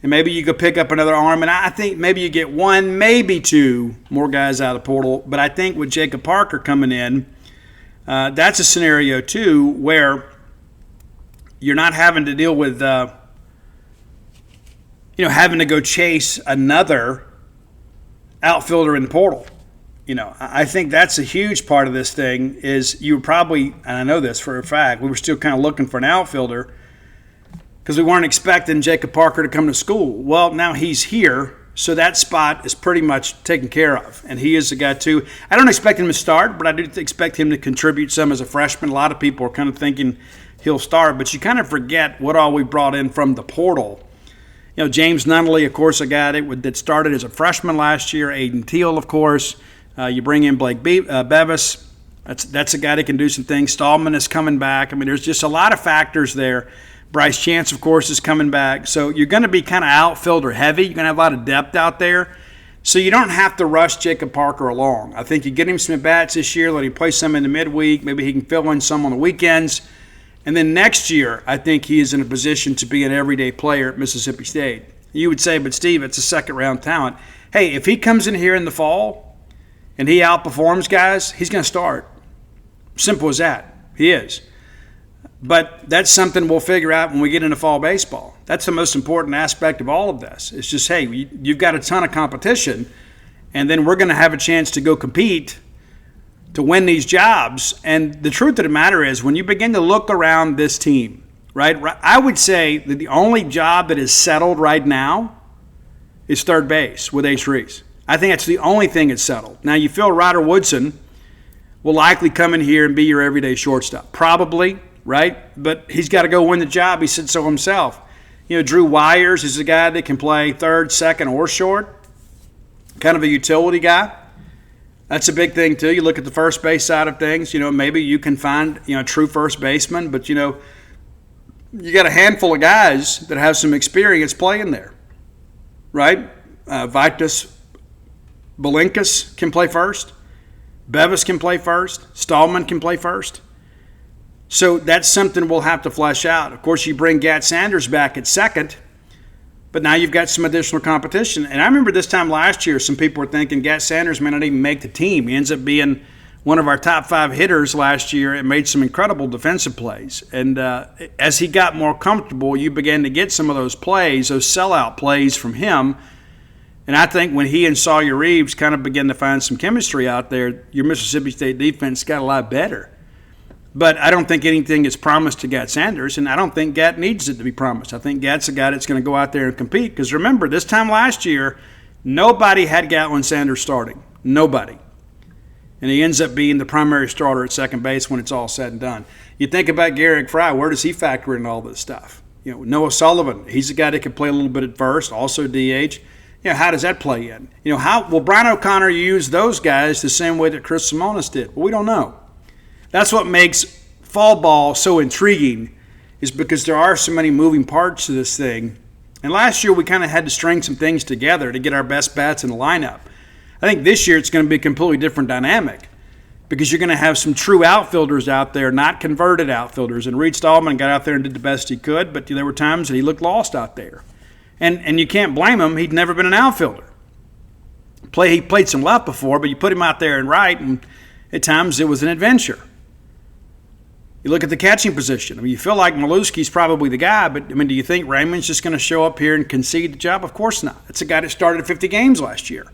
And maybe you could pick up another arm. And I think maybe you get 1, maybe 2 more guys out of the portal. But I think with Jacob Parker coming in, that's a scenario too where you're not having to deal with, having to go chase another outfielder in the portal. I think that's a huge part of this thing is you probably, and I know this for a fact, we were still kind of looking for an outfielder because we weren't expecting Jacob Parker to come to school. Well, now he's here, so that spot is pretty much taken care of. And he is the guy, too. I don't expect him to start, but I do expect him to contribute some as a freshman. A lot of people are kind of thinking he'll start, but you kind of forget what all we brought in from the portal. James Nunnally, of course, a guy that started as a freshman last year. Aiden Teal, of course. You bring in Blake Bevis. That's a guy that can do some things. Stallman is coming back. I mean, there's just a lot of factors there. Bryce Chance, of course, is coming back. So you're going to be kind of outfielder heavy. You're going to have a lot of depth out there. So you don't have to rush Jacob Parker along. I think you get him some at-bats this year, let him play some in the midweek. Maybe he can fill in some on the weekends. And then next year, I think he is in a position to be an everyday player at Mississippi State. You would say, but Steve, it's a second-round talent. Hey, if he comes in here in the fall and he outperforms guys, he's going to start. Simple as that. He is. But that's something we'll figure out when we get into fall baseball. That's the most important aspect of all of this. It's just, hey, you've got a ton of competition, and then we're going to have a chance to go compete to win these jobs. And the truth of the matter is, when you begin to look around this team, right, I would say that the only job that is settled right now is third base with Ace Reese. I think that's the only thing that's settled. Now, you feel Ryder Woodson will likely come in here and be your everyday shortstop. Probably, right? But he's got to go win the job. He said so himself. Drew Wires is a guy that can play third, second, or short. Kind of a utility guy. That's a big thing, too. You look at the first base side of things. Maybe you can find, a true first baseman. But, you got a handful of guys that have some experience playing there, right? Vitus Belinkas can play first. Bevis can play first. Stallman can play first. So that's something we'll have to flesh out. Of course, you bring Gat Sanders back at second, but now you've got some additional competition. And I remember this time last year, some people were thinking Gat Sanders may not even make the team. He ends up being one of our top 5 hitters last year and made some incredible defensive plays. And as he got more comfortable, you began to get some of those plays, those sellout plays from him. And I think when he and Sawyer Reeves kind of began to find some chemistry out there, your Mississippi State defense got a lot better. But I don't think anything is promised to Gat Sanders, and I don't think Gat needs it to be promised. I think Gat's a guy that's going to go out there and compete. Because remember, this time last year, nobody had Gatlin Sanders starting. Nobody. And he ends up being the primary starter at second base when it's all said and done. You think about Garrick Fry, where does he factor in all this stuff? Noah Sullivan, he's a guy that can play a little bit at first, also DH. How does that play in? How will Brian O'Connor use those guys the same way that Chris Simonis did? Well, we don't know. That's what makes fall ball so intriguing, is because there are so many moving parts to this thing. And last year we kind of had to string some things together to get our best bats in the lineup. I think this year it's going to be a completely different dynamic because you're going to have some true outfielders out there, not converted outfielders. And Reed Stallman got out there and did the best he could, but there were times that he looked lost out there. And you can't blame him. He'd never been an outfielder. He played some left before, but you put him out there and right, and at times it was an adventure. You look at the catching position. You feel like Maluski's probably the guy, but, do you think Raymond's just going to show up here and concede the job? Of course not. It's a guy that started 50 games last year.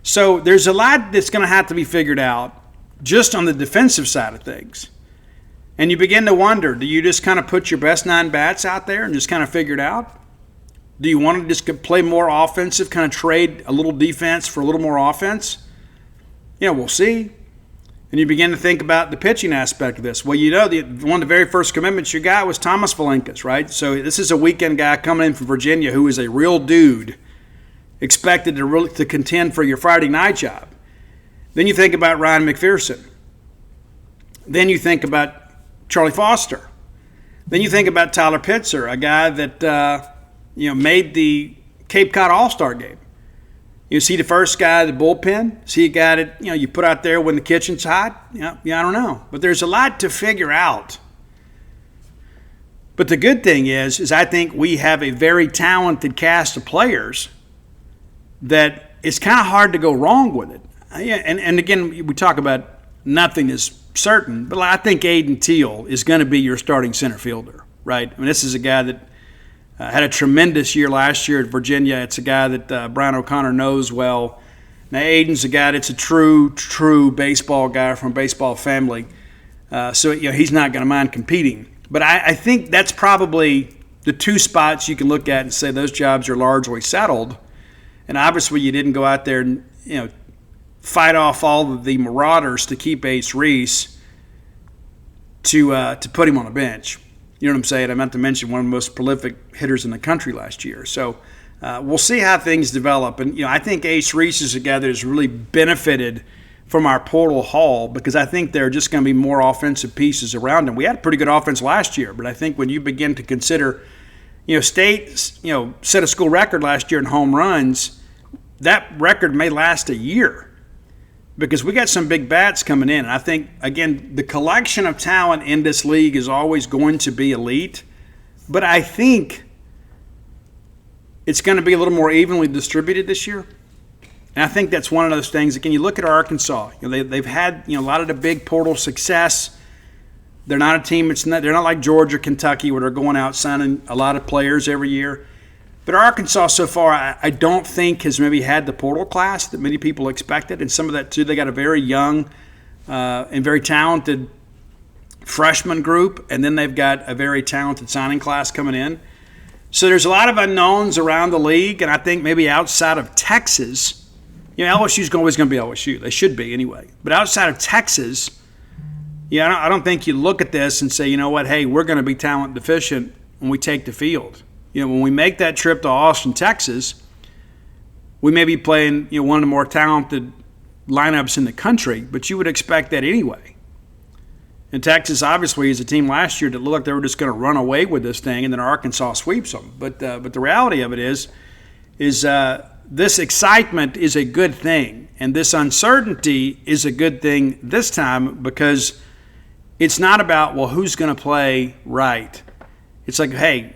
So there's a lot that's going to have to be figured out just on the defensive side of things. And you begin to wonder, do you just kind of put your best 9 bats out there and just kind of figure it out? Do you want to just play more offensive, kind of trade a little defense for a little more offense? We'll see. And you begin to think about the pitching aspect of this. Well, one of the very first commitments you got was Thomas Valenkas, right? So this is a weekend guy coming in from Virginia who is a real dude, expected to contend for your Friday night job. Then you think about Ryan McPherson. Then you think about Charlie Foster. Then you think about Tyler Pitzer, a guy that made the Cape Cod All-Star game. Is he the first guy at the bullpen? Is he a guy that you put out there when the kitchen's hot? I don't know. But there's a lot to figure out. But the good thing is I think we have a very talented cast of players that it's kind of hard to go wrong with it. And again, we talk about nothing is certain, but I think Aiden Teal is going to be your starting center fielder. right? I mean, this is a guy that had a tremendous year last year at Virginia. It's a guy that Brian O'Connor knows well. Now, Aiden's a guy that's a true baseball guy from a baseball family. So he's not going to mind competing. But I think that's probably the two spots you can look at and say those jobs are largely settled. And obviously you didn't go out there and fight off all of the marauders to keep Ace Reese to put him on the bench. You know what I'm saying? I meant to mention one of the most prolific hitters in the country last year. So we'll see how things develop. And I think Ace Reese is a guy that has really benefited from our portal haul because I think there are just going to be more offensive pieces around him. We had a pretty good offense last year, but I think when you begin to consider, State, set a school record last year in home runs, that record may last a year because we got some big bats coming in. And I think, again, the collection of talent in this league is always going to be elite, but I think it's going to be a little more evenly distributed this year. And I think that's one of those things. Again, you look at Arkansas. They've had a lot of the big portal success. They're not a team. They're not like Georgia, Kentucky, where they're going out signing a lot of players every year. But Arkansas so far, I don't think has maybe had the portal class that many people expected. And some of that too, they got a very young and very talented freshman group, and then they've got a very talented signing class coming in. So there's a lot of unknowns around the league, and I think maybe outside of Texas. LSU's always going to be LSU. They should be anyway. But outside of Texas, I don't think you look at this and say, hey, we're going to be talent deficient when we take the field. When we make that trip to Austin, Texas, we may be playing one of the more talented lineups in the country, but you would expect that anyway. And Texas obviously is a team last year that looked like they were just going to run away with this thing, and then Arkansas sweeps them. But the reality of it is this excitement is a good thing, and this uncertainty is a good thing this time because it's not about, who's going to play right. It's like, hey,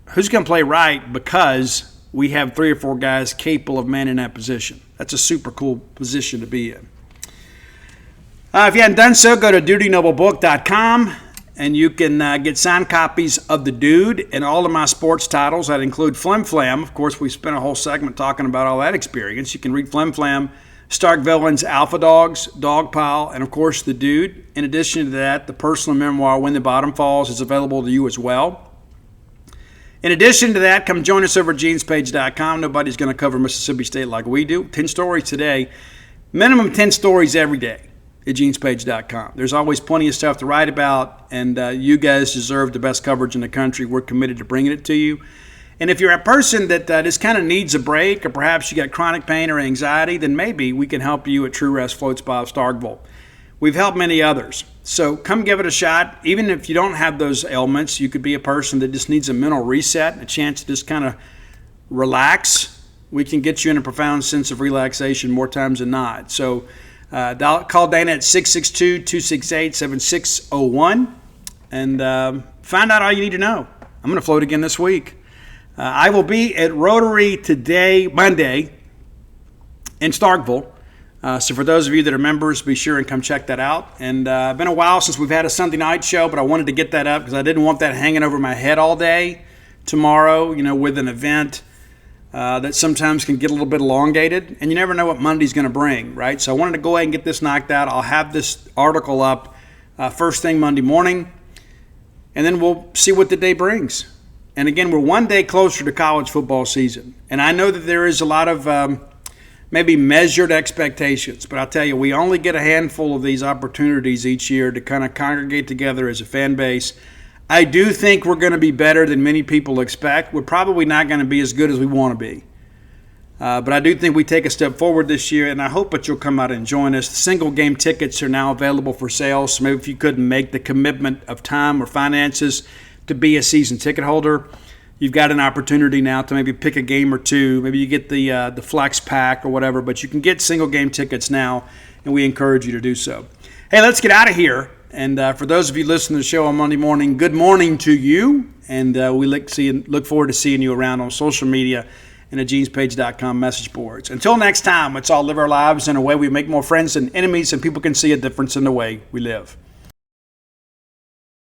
who's going to play right because we have 3 or 4 guys capable of manning that position. That's a super cool position to be in. If you hadn't done so, go to dutynoblebook.com. And you can get signed copies of The Dude and all of my sports titles. That include Flim Flam. Of course, we spent a whole segment talking about all that experience. You can read Flim Flam, Stark Villains, Alpha Dogs, Dogpile, and, of course, The Dude. In addition to that, the personal memoir, When the Bottom Falls, is available to you as well. In addition to that, come join us over at genespage.com. Nobody's going to cover Mississippi State like we do. 10 stories today. Minimum 10 stories every day at genespage.com. There's always plenty of stuff to write about, and you guys deserve the best coverage in the country. We're committed to bringing it to you. And if you're a person that just kind of needs a break, or perhaps you got chronic pain or anxiety, then maybe we can help you at True Rest Float Spa of Starkville. We've helped many others. So come give it a shot. Even if you don't have those ailments, you could be a person that just needs a mental reset, a chance to just kind of relax. We can get you in a profound sense of relaxation more times than not. So call Dana at 662-268-7601 and find out all you need to know. I'm going to float again this week. I will be at Rotary today, Monday, in Starkville. So for those of you that are members, be sure and come check that out. And it's been a while since we've had a Sunday night show, but I wanted to get that up because I didn't want that hanging over my head all day tomorrow, with an event that sometimes can get a little bit elongated, and you never know what Monday's going to bring, right? So I wanted to go ahead and get this knocked out. I'll have this article up first thing Monday morning, and then we'll see what the day brings. And again, we're one day closer to college football season, and I know that there is a lot of maybe measured expectations, but I'll tell you, we only get a handful of these opportunities each year to kind of congregate together as a fan base. I do think we're going to be better than many people expect. We're probably not going to be as good as we want to be. But I do think we take a step forward this year, and I hope that you'll come out and join us. The single game tickets are now available for sale, so maybe if you couldn't make the commitment of time or finances to be a season ticket holder, you've got an opportunity now to maybe pick a game or two. Maybe you get the flex pack or whatever, but you can get single game tickets now, and we encourage you to do so. Hey, let's get out of here. And for those of you listening to the show on Monday morning, good morning to you. And we look forward to seeing you around on social media and at genespage.com message boards. Until next time, let's all live our lives in a way we make more friends than enemies, and people can see a difference in the way we live.